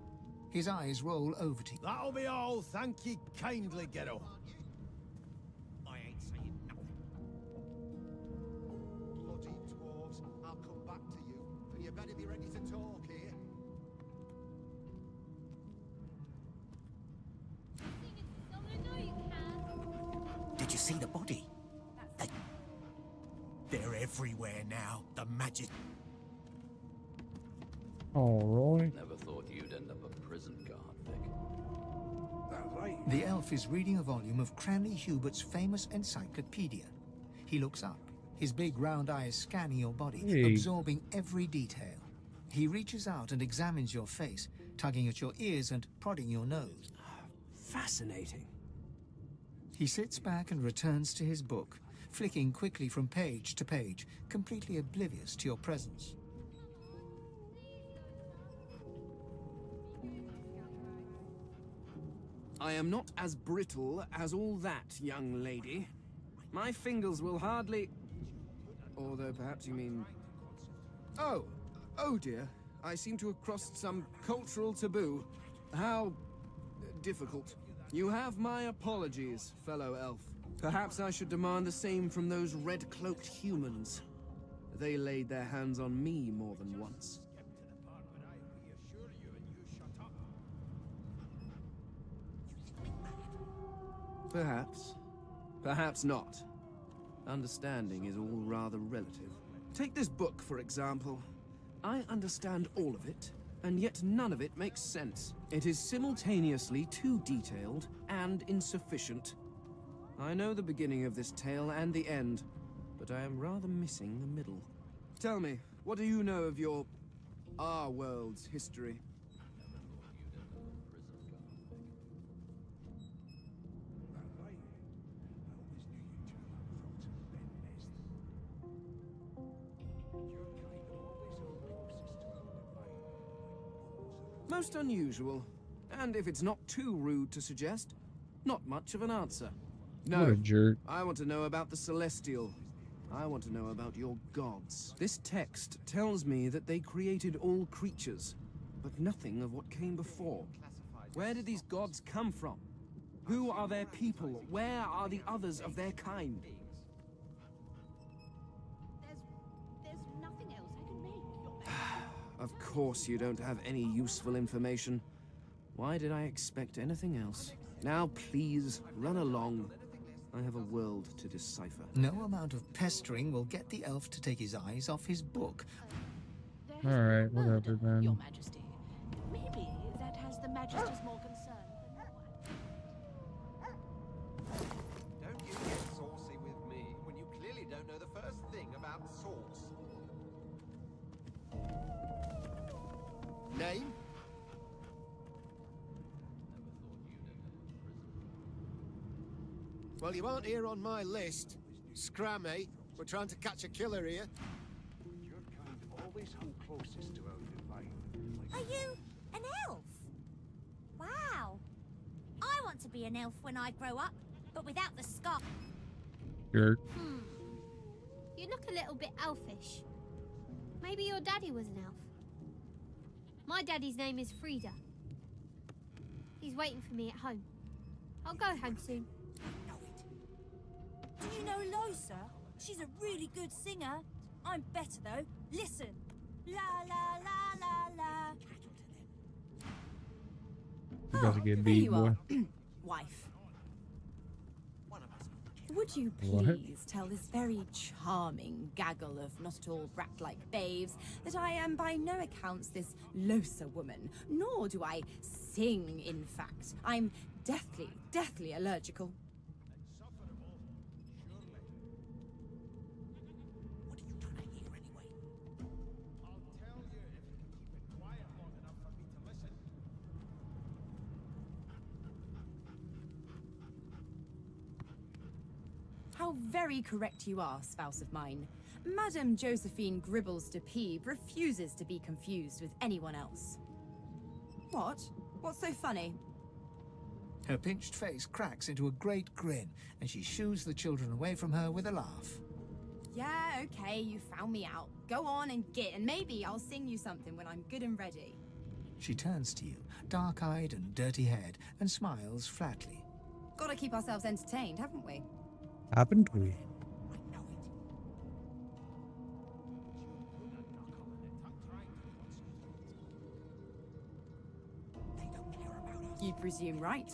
His eyes roll over to you. That'll be all, thank ye kindly, kiddo. I ain't saying nothing. Bloody dwarves, I'll come back to you, and you better be ready to talk here. Did you see the body? They're everywhere now. The magic. Oh, Roy. Never thought you'd end up a prison guard, Vic. The elf is reading a volume of Cranley Hubert's famous encyclopedia. He looks up, his big round eyes scanning your body, Hey. absorbing every detail. He reaches out and examines your face, tugging at your ears and prodding your nose. Fascinating. He sits back and returns to his book, flicking quickly from page to page, completely oblivious to your presence. I am not as brittle as all that, young lady. My fingers will hardly... Although perhaps you mean... Oh dear. I seem to have crossed some cultural taboo. How... difficult. You have my apologies, fellow elf. Perhaps I should demand the same from those red-cloaked humans. They laid their hands on me more than once. Perhaps. Perhaps not. Understanding is all rather relative. Take this book, for example. I understand all of it, and yet none of it makes sense. It is simultaneously too detailed and insufficient. I know the beginning of this tale and the end, but I am rather missing the middle. Tell me, what do you know of our world's history? Most unusual. And if it's not too rude to suggest, not much of an answer. No, What a jerk. I want to know about the Celestial. I want to know about your gods. This text tells me that they created all creatures, but nothing of what came before. Where did these gods come from? Who are their people? Where are the others of their kind? There's nothing else I can make, Your Majesty. Of course you don't have any useful information. Why did I expect anything else? Now please, run along. I have a world to decipher. No amount of pestering will get the elf to take his eyes off his book. There has Alright, been whatever murder, then. Your Majesty. Maybe that has the Majesty's more concern than Don't you get saucy with me when you clearly don't know the first thing about swords. Well, you aren't here on my list. Scrammy, we're trying to catch a killer here. Your kind always hung closest to our divine. Are you an elf? Wow. I want to be an elf when I grow up, but without the scar. Sure. You look a little bit elfish. Maybe your daddy was an elf. My daddy's name is Frida. He's waiting for me at home. I'll go home soon. Do you know Losa? She's a really good singer. I'm better though. Listen. La la la la la. You got to get There beat, you boy. are, wife. Would you What? please tell this very charming gaggle of not at all brat-like babes that I am by no accounts this Losa woman, nor do I sing, in fact. I'm deathly allergical. How very correct you are, spouse of mine. Madame Josephine Gribbles de Peeb refuses to be confused with anyone else. What? What's so funny? Her pinched face cracks into a great grin, and she shoos the children away from her with a laugh. Yeah, okay, you found me out. Go on and git, and maybe I'll sing you something when I'm good and ready. She turns to you, dark-eyed and dirty-haired, and smiles flatly. Gotta keep ourselves entertained, haven't we? Haven't we? You presume right.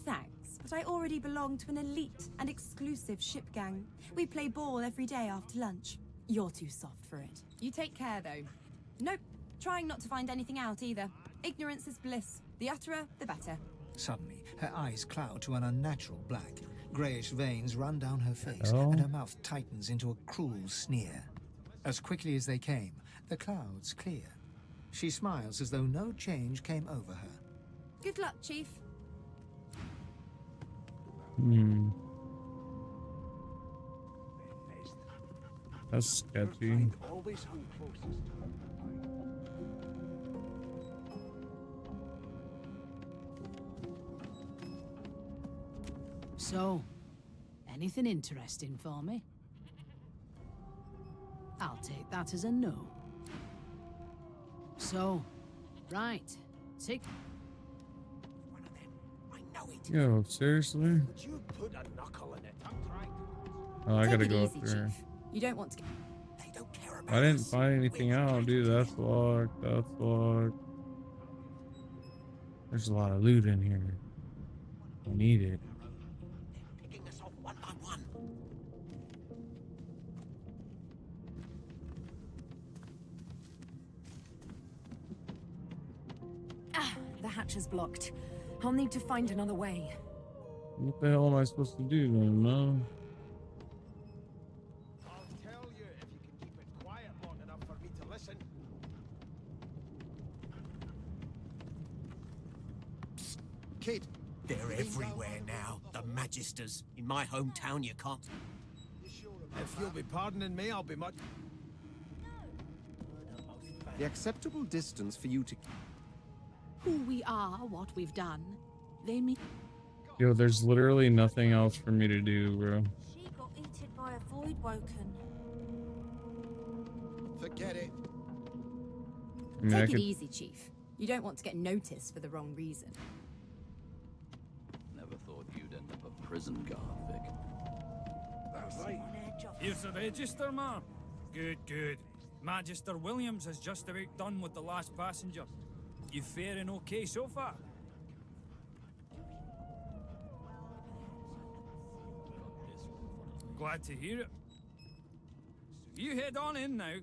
Thanks, but I already belong to an elite and exclusive ship gang. We play ball every day after lunch. You're too soft for it. You take care, though. Nope, trying not to find anything out either. Ignorance is bliss. The utterer, the better. Suddenly, her eyes cloud to an unnatural black. Greyish veins run down her face, Oh. and her mouth tightens into a cruel sneer. As quickly as they came, the clouds clear. She smiles as though no change came over her. Good luck, Chief. Hmm. That's sketchy. Always hung closest to our So, anything interesting for me? I'll take that as a no. So, right, tick. Yo, seriously? Would you put a knuckle in it? Oh, I Take gotta it go easy, up there. Chief. You don't want to get... I didn't find anything out, dude. That's locked. That's locked. There's a lot of loot in here. I need it. Picking us off one by one. The hatch is blocked. I'll need to find another way. What the hell am I supposed to do then, no? I'll tell you if you can keep it quiet long enough for me to listen. Kid, they're everywhere now. The Magisters. In my hometown, you can't... If you'll be pardoning me, I'll be much... The acceptable distance for you to... Who we are, what we've done, they mean... Yo, there's literally nothing else for me to do, bro. She got eaten by a void woken. Forget it. I mean, I Take it could... easy, Chief. You don't want to get noticed for the wrong reason. Never thought you'd end up a prison guard, Vic. That's right. Here's the register, ma'am. Good, good. Magister Williams has just about done with the last passenger. You faring okay so far? Glad to hear it. You head on in now.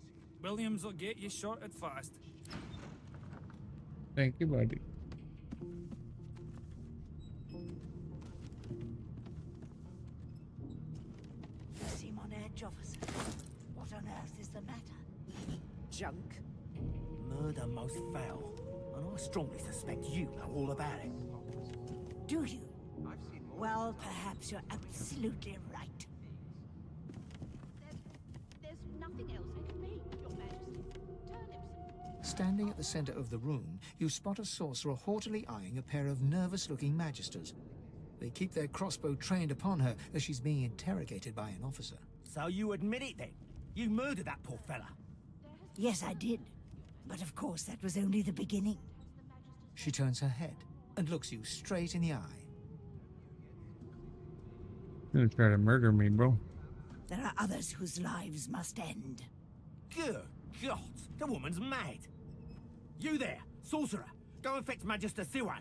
Williams will get you sorted fast. Thank you, buddy. You seem on edge, officer. What on earth is the matter? Junk. heard the most foul, and I strongly suspect you know all about it. Do you? Well, perhaps you're absolutely right. There's nothing else it could be, Your Majesty. Turnips. Standing at the center of the room, you spot a sorcerer haughtily eyeing a pair of nervous-looking magisters. They keep their crossbow trained upon her as she's being interrogated by an officer. So you admit it then? You murdered that poor fella? Yes, I did. But of course, that was only the beginning. She turns her head and looks you straight in the eye. You're gonna try to murder me, bro. There are others whose lives must end. Good God, the woman's mad. You there, sorcerer, go and fetch Magister Siwan.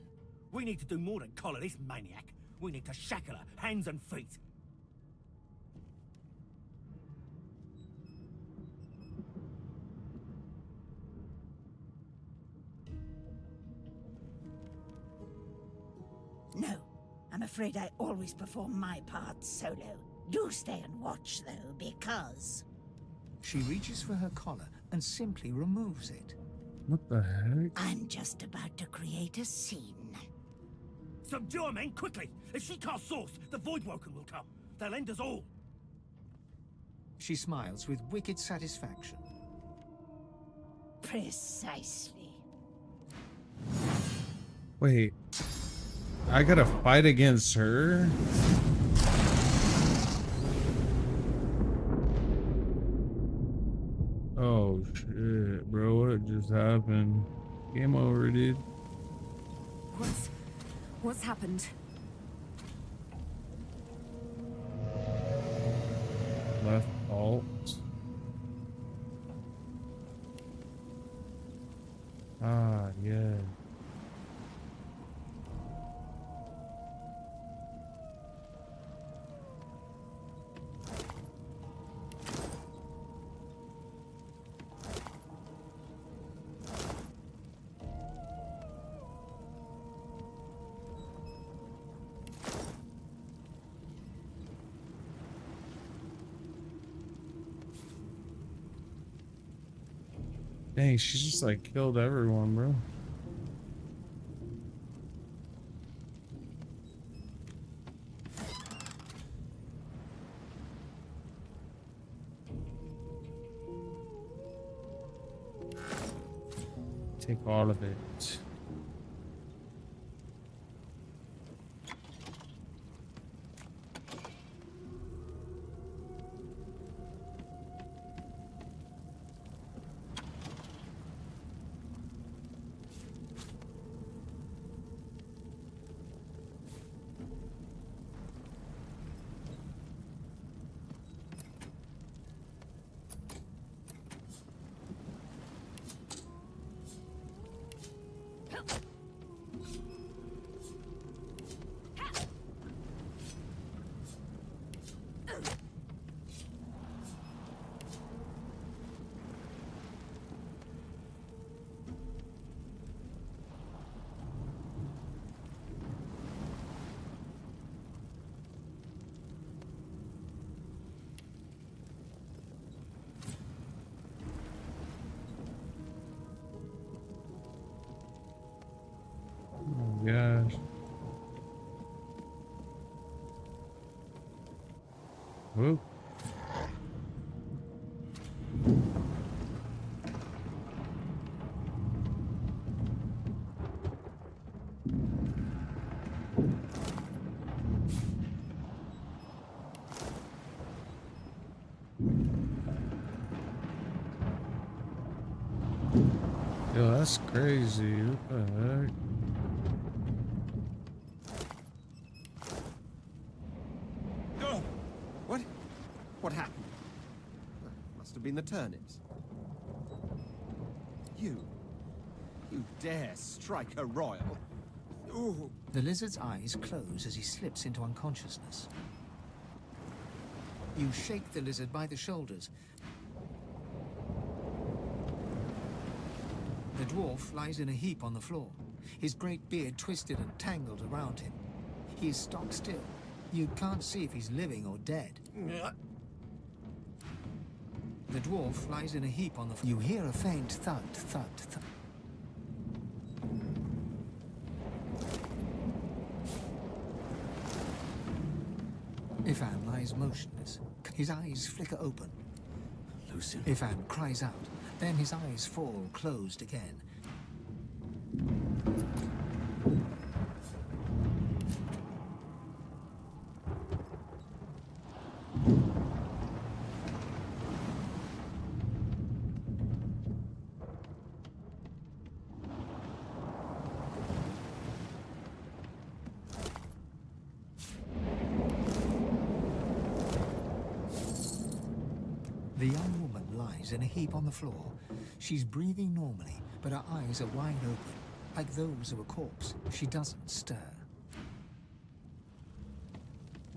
We need to do more than collar this maniac. We need to shackle her, hands and feet. No, I'm afraid I always perform my part solo. Do stay and watch, though, because... She reaches for her collar and simply removes it. What the heck? I'm just about to create a scene. Subdue her, men, quickly! If she casts Source, the Voidwoken will come. They'll end us all. She smiles with wicked satisfaction. Precisely. Wait. I gotta fight against her? Oh shit, bro, what just happened? Game over, dude. What's happened? Left alt. Ah, yeah. Dang, she just like killed everyone, bro. Take all of it. Oh gosh. Whoop. Yo, that's crazy. What the heck? Oh! What? What happened? Must have been the turnips. You dare strike a royal? Ooh. The lizard's eyes close as he slips into unconsciousness. You shake the lizard by the shoulders. The dwarf lies in a heap on the floor, his great beard twisted and tangled around him. He is stock still. You can't see if he's living or dead. The dwarf lies in a heap on the floor. You hear a faint thud, thud, thud. Ifan lies motionless. His eyes flicker open. Lucian. Ifan cries out. Then his eyes fall closed again. The young woman lies in a heap on the floor. She's breathing normally, but her eyes are wide open, like those of a corpse. She doesn't stir.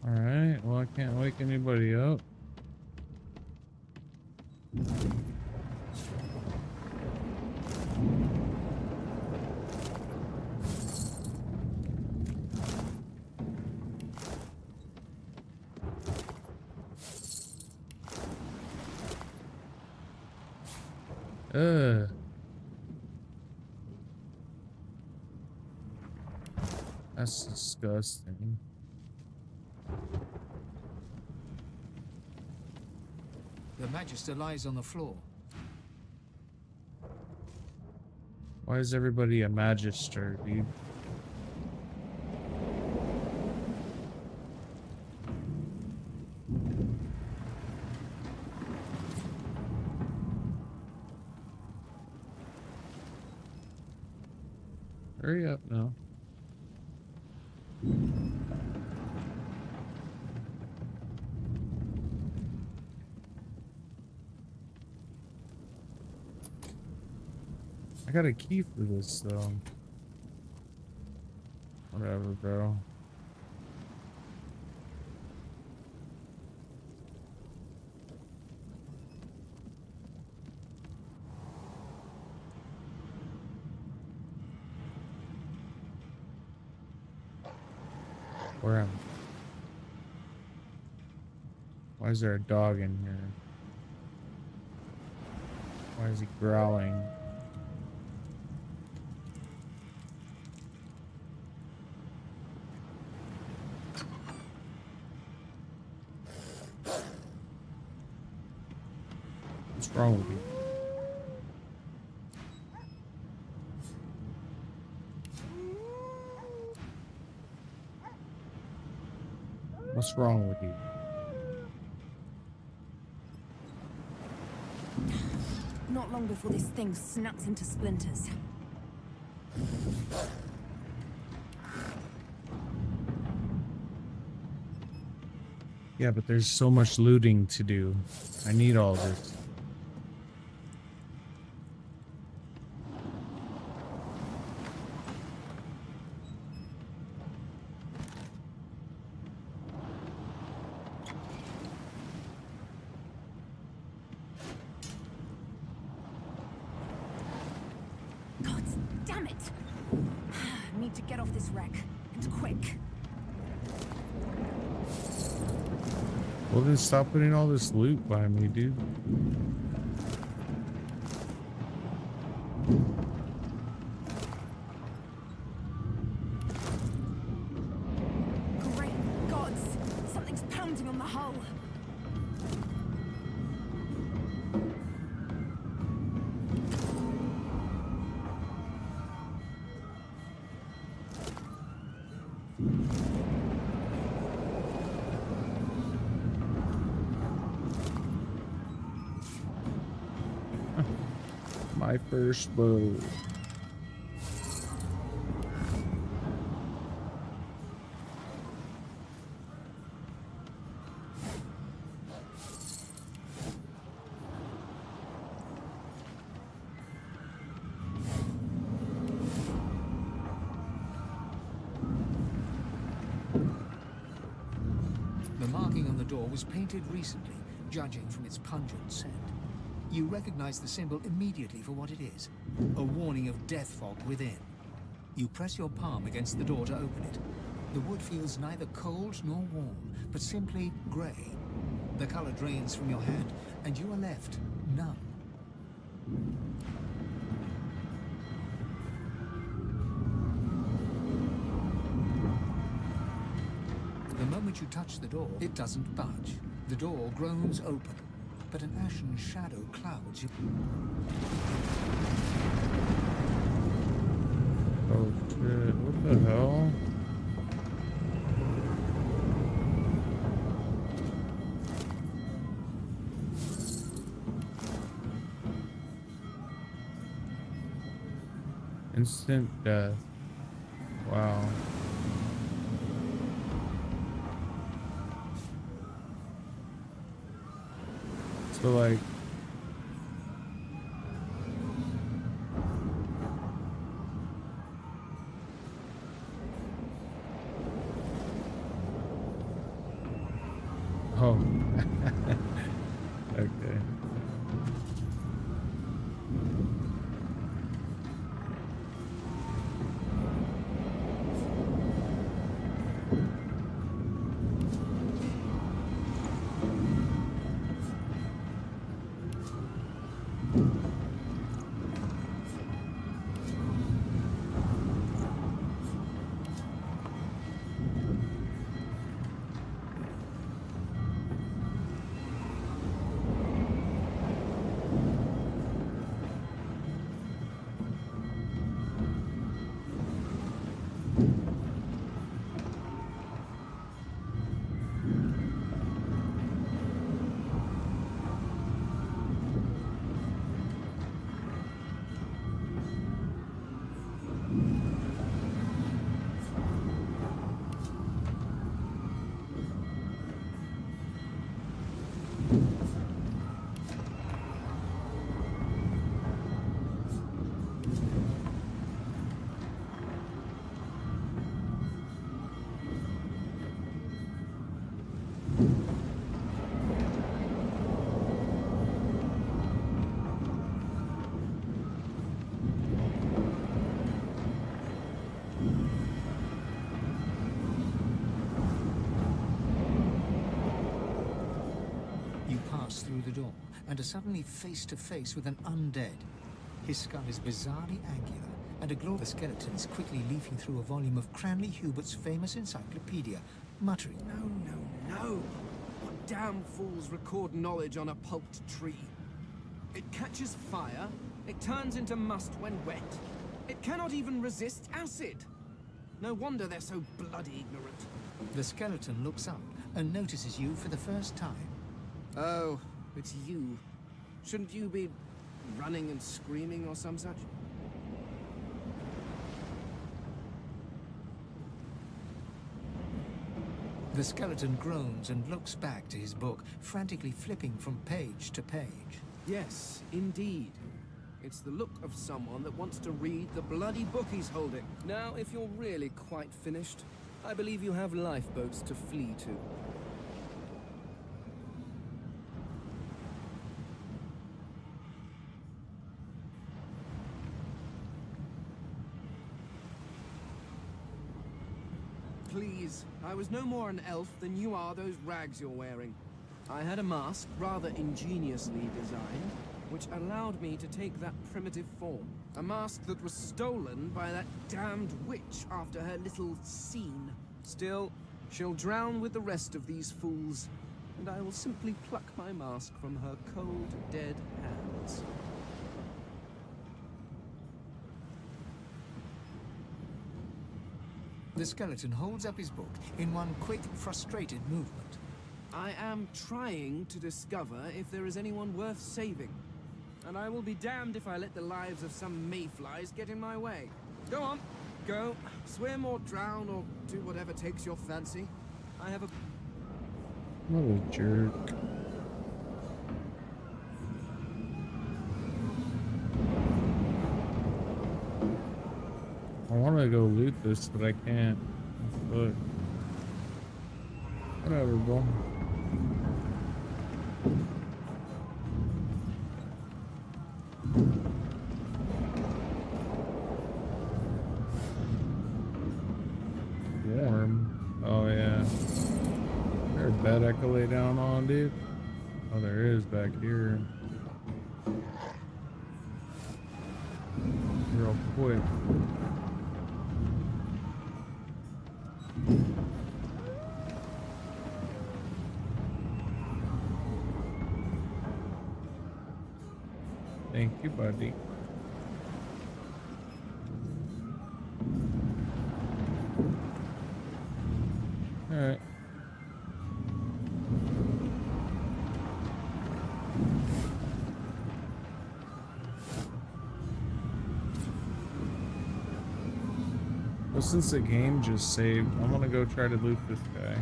Alright, well, I can't wake anybody up. That's disgusting. The Magister lies on the floor. Why is everybody a Magister, dude? Hurry up now. I got a key for this though. Whatever, bro. Where am I? Why is there a dog in here? Why is he growling? What's wrong with you? What's wrong with you? Not long before this thing snaps into splinters. Yeah, but there's so much looting to do. I need all this. God damn it! I need to get off this wreck, and quick. Well, then stop putting all this loot by me, dude. Great gods! Something's pounding on the hull. My first bow. The marking on the door was painted recently, judging from its pungent scent. You recognize the symbol immediately for what it is. A warning of death fog within. You press your palm against the door to open it. The wood feels neither cold nor warm, but simply grey. The color drains from your hand, and you are left none. The moment you touch the door, it doesn't budge. The door groans open, but an ashen shadow clouds you. Oh shit, what the hell? Instant death. Wow. So like oh okay. You pass through the door and are suddenly face to face with an undead. His skull is bizarrely angular, and a glow of the skeleton is quickly leafing through a volume of Cranley Hubert's famous encyclopedia, muttering, No! What damn fools record knowledge on a pulped tree? It catches fire, it turns into must when wet. It cannot even resist acid. No wonder they're so bloody ignorant. The skeleton looks up and notices you for the first time. Oh, it's you. Shouldn't you be running and screaming or some such? The skeleton groans and looks back to his book, frantically flipping from page to page. Yes, indeed. It's the look of someone that wants to read the bloody book he's holding. Now, if you're really quite finished, I believe you have lifeboats to flee to. Please, I was no more an elf than you are those rags you're wearing. I had a mask, rather ingeniously designed, which allowed me to take that primitive form. A mask that was stolen by that damned witch after her little scene. Still, she'll drown with the rest of these fools, and I will simply pluck my mask from her cold, dead hands. The skeleton holds up his book in one quick, frustrated movement. I am trying to discover if there is anyone worth saving. And I will be damned if I let the lives of some mayflies get in my way. Go on, go. Swim or drown or do whatever takes your fancy. I have a... What a jerk. I want to go loot this, but I can't. But whatever, bro. Warm. Oh yeah. There a bed I could lay down on, dude. Oh, there is back here. Real quick. Thank you, buddy. All right. Well, since the game just saved, I'm gonna go try to loot this guy.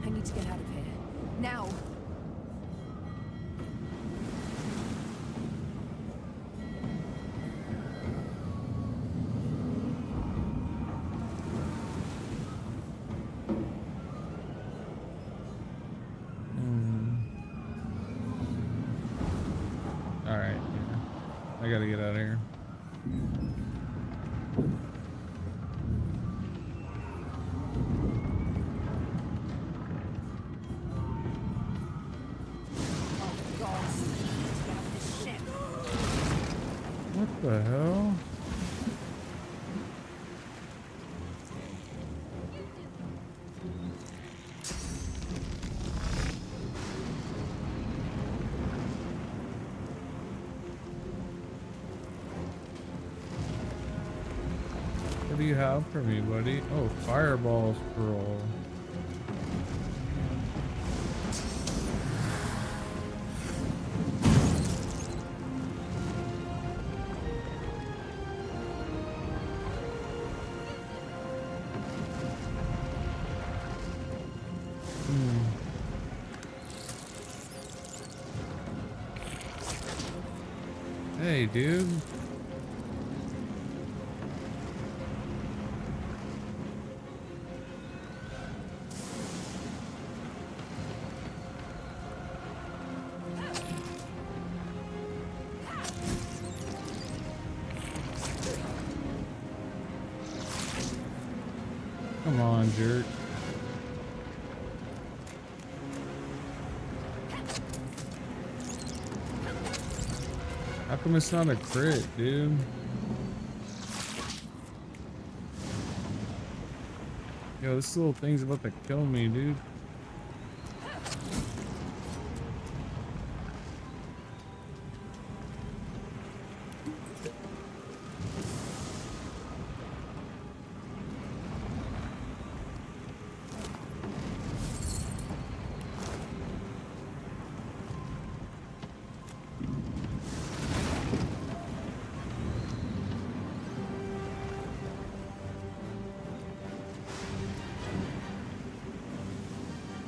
I need to get out of here. Now! Alright, yeah. I gotta get out of here. What the hell? What do you have for me, buddy? Oh, fireball scroll. Hey, dude. Come on, jerk. How come it's not a crit, dude? Yo, this little thing's about to kill me, dude.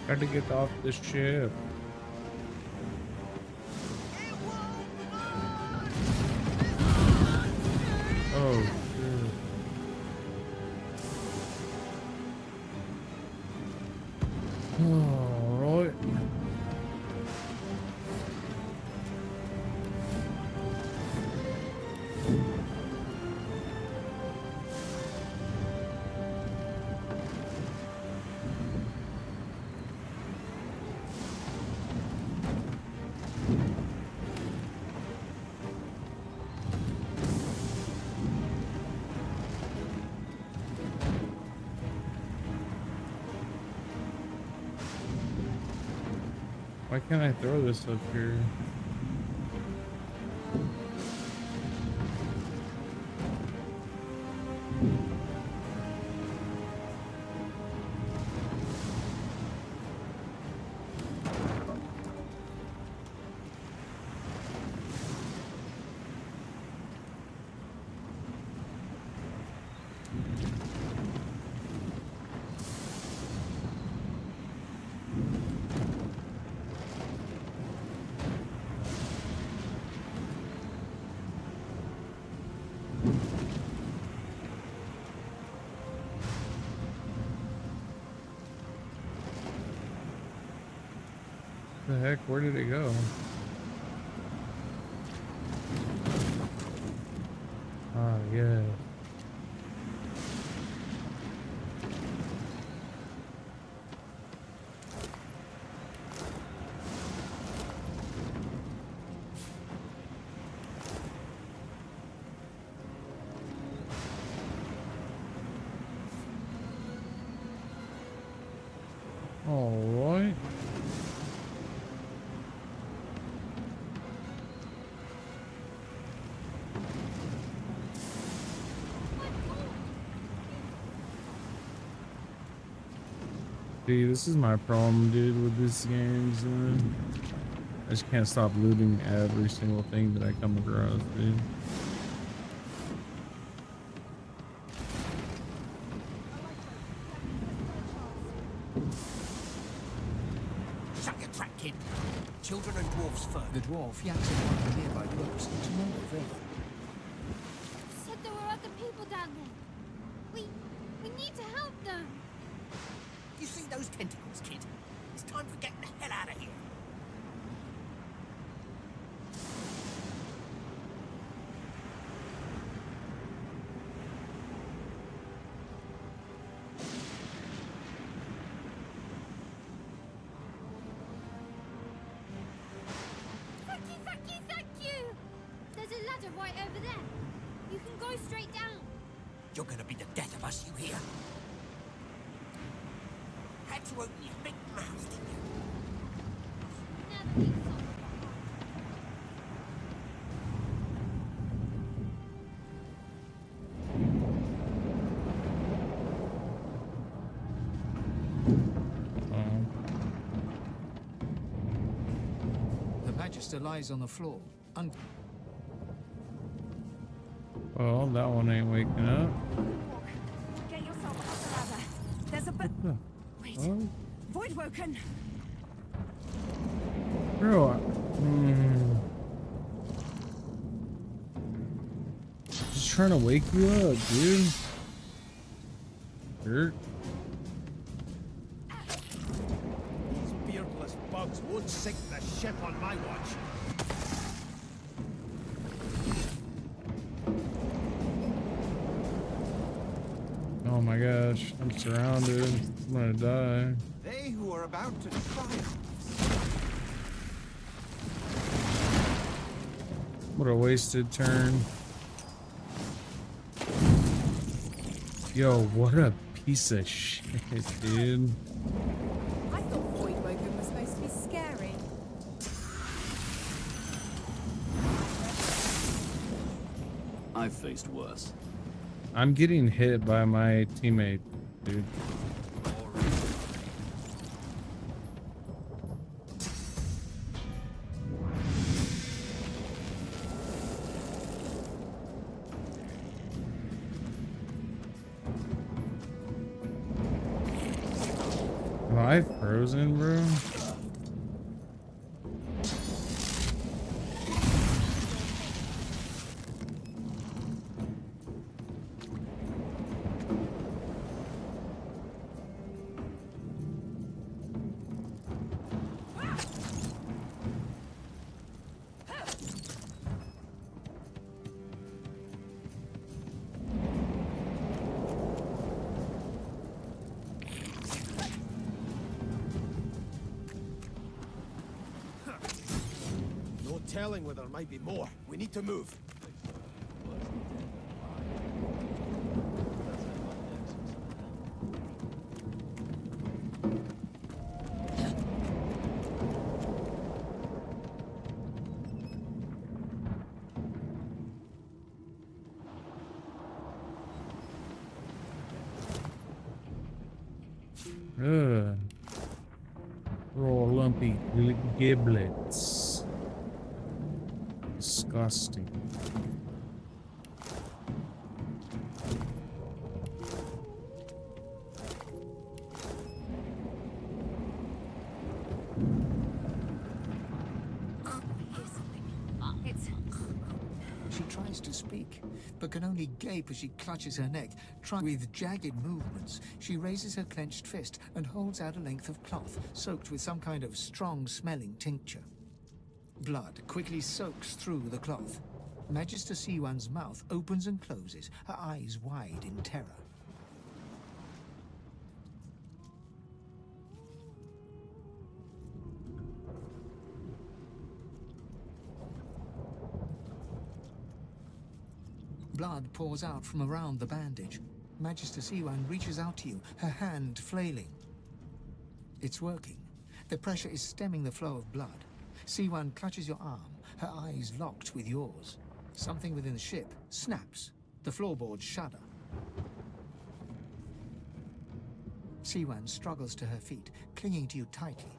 Got to get off this ship. Oh, shit. All right. Why can't I throw this up here? The heck, where did it go? Ah, yes. See, this is my problem, dude, with this game. I just can't stop looting every single thing that I come across, dude. Shut your trap, kid. Children and dwarfs first. The dwarf yaps at one of the nearby ropes to no avail. Said there were other people down there. We need to help them. You see those tentacles, kid? It's time for getting the hell out of here. Thank you! There's a ladder right over there. You can go straight down. You're gonna be the death of us, you hear? Had to open your big mouth, didn't you? Never leave someone The Magister lies on the floor. Well, that one ain't waking up. Get yourself up the ladder. There's a Wait. Oh. Void woken. Bro, just trying to wake you up, dude. Jerk. These beardless bugs won't sink the ship on my watch. Oh my gosh, I'm surrounded. I'm gonna die. They who are about to triumph. What a wasted turn. Yo, what a piece of shit, dude. I thought Void woken was supposed to be scary. I've faced worse. I'm getting hit by my teammate, dude. Am I frozen, bro? No telling whether there might be more. We need to move. Ugh. Raw lumpy giblets. Disgusting. She tries to speak, but can only gape as she clutches her neck. With jagged movements, she raises her clenched fist and holds out a length of cloth soaked with some kind of strong-smelling tincture. Blood quickly soaks through the cloth. Magister Siwan's mouth opens and closes, her eyes wide in terror. Blood pours out from around the bandage. Magister Siwan reaches out to you, her hand flailing. It's working. The pressure is stemming the flow of blood. Siwan clutches your arm, her eyes locked with yours. Something within the ship snaps. The floorboards shudder. Siwan struggles to her feet, clinging to you tightly.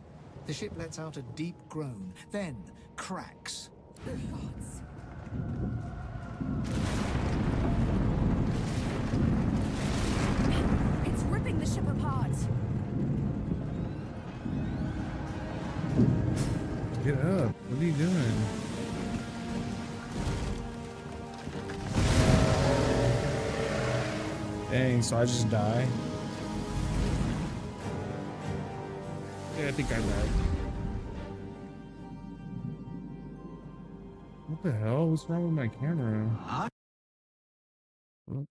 The ship lets out a deep groan, then cracks. Gods. It's ripping the ship apart. Get up. What are you doing? Dang, so I just die? Yeah, I think I died. What the hell? What's wrong with my camera? Oops.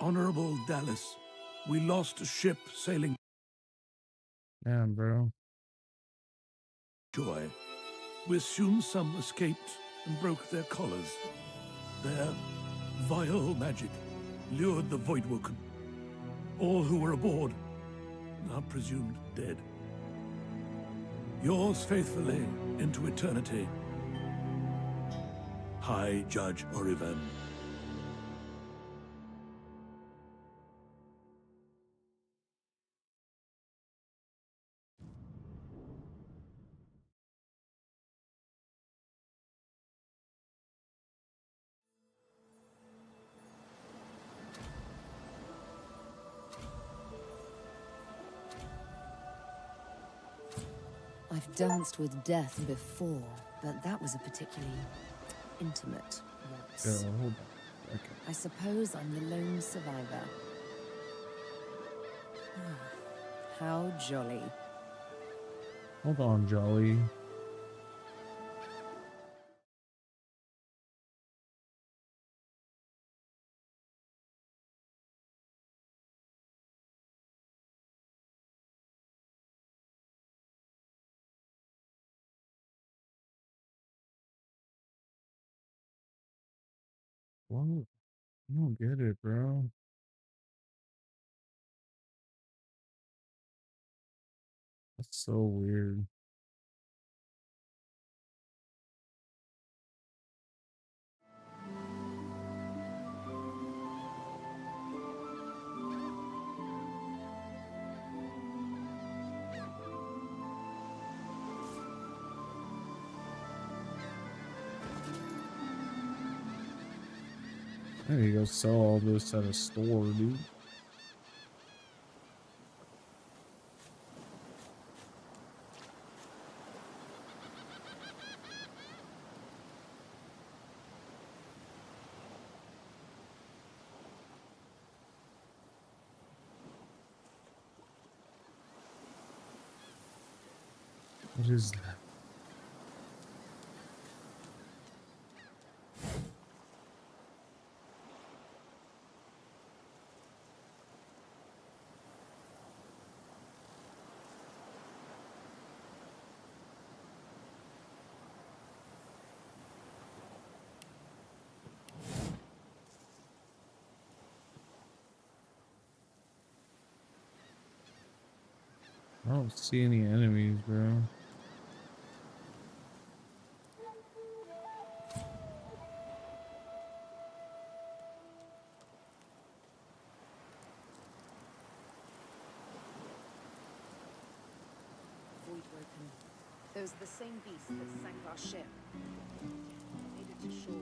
Honorable Dallas, we lost a ship sailing Damn, bro. joy. We assume some escaped and broke their collars. Their vile magic lured the Voidwoken. All who were aboard are presumed dead. Yours faithfully into eternity, High Judge Orivan. I've danced with death before, but that was a particularly intimate waltz. Hold on. Okay. I suppose I'm the lone survivor. How jolly. Hold on, Jolly. What? I don't get it, bro. That's so weird. I need to go sell all this at a store, dude. What is that? I don't see any enemies, bro. Voidwoken. Those are the same beasts that sank our ship. Made it to shore.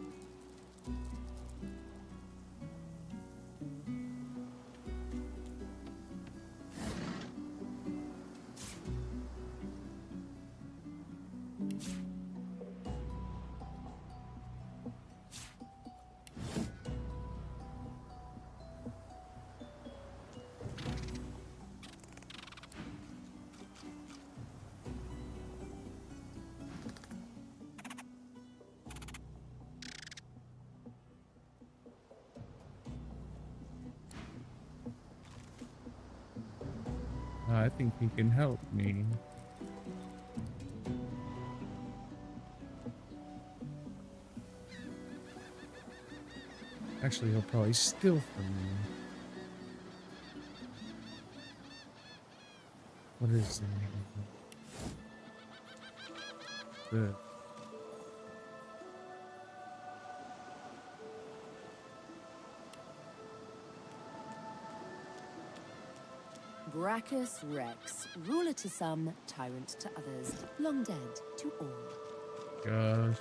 I think he can help me. Actually, he'll probably steal from me. What is the name? Good. Brachus Rex, ruler to some, tyrant to others, long dead to all. Gosh.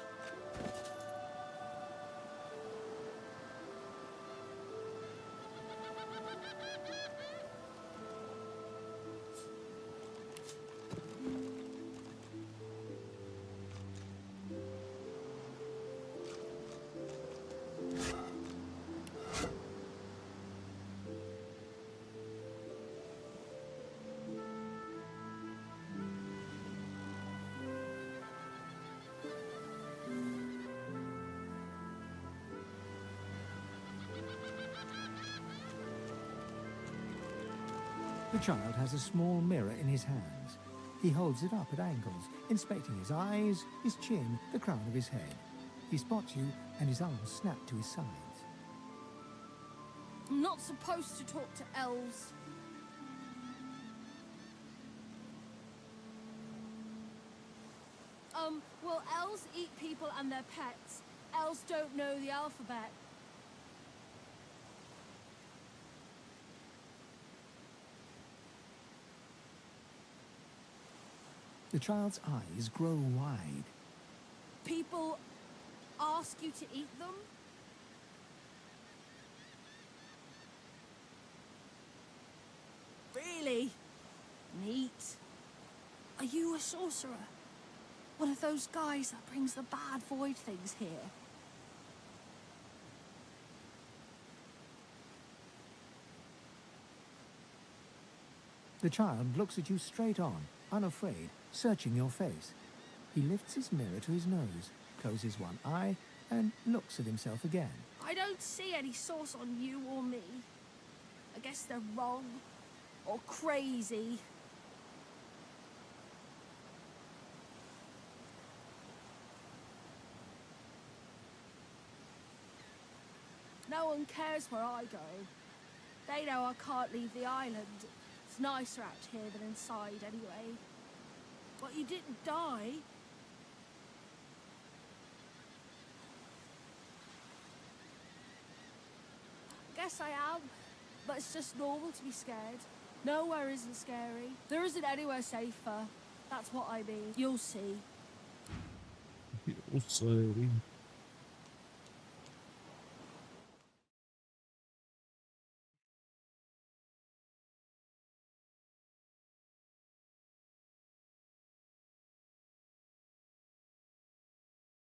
The child has a small mirror in his hands. He holds it up at angles, inspecting his eyes, his chin, the crown of his head. He spots you, and his arms snap to his sides. I'm not supposed to talk to elves. Well, elves eat people and their pets. Elves don't know the alphabet. The child's eyes grow wide. People ask you to eat them? Really? Neat. Are you a sorcerer? One of those guys that brings the bad void things here? The child looks at you straight on, unafraid, searching your face. He lifts his mirror to his nose, closes one eye, and looks at himself again. I don't see any source on you or me. I guess they're wrong. Or crazy. No one cares where I go. They know I can't leave the island. It's nicer out here than inside, anyway. But you didn't die. Guess I am, but it's just normal to be scared. Nowhere isn't scary. There isn't anywhere safer. That's what I mean. You'll see. You'll see.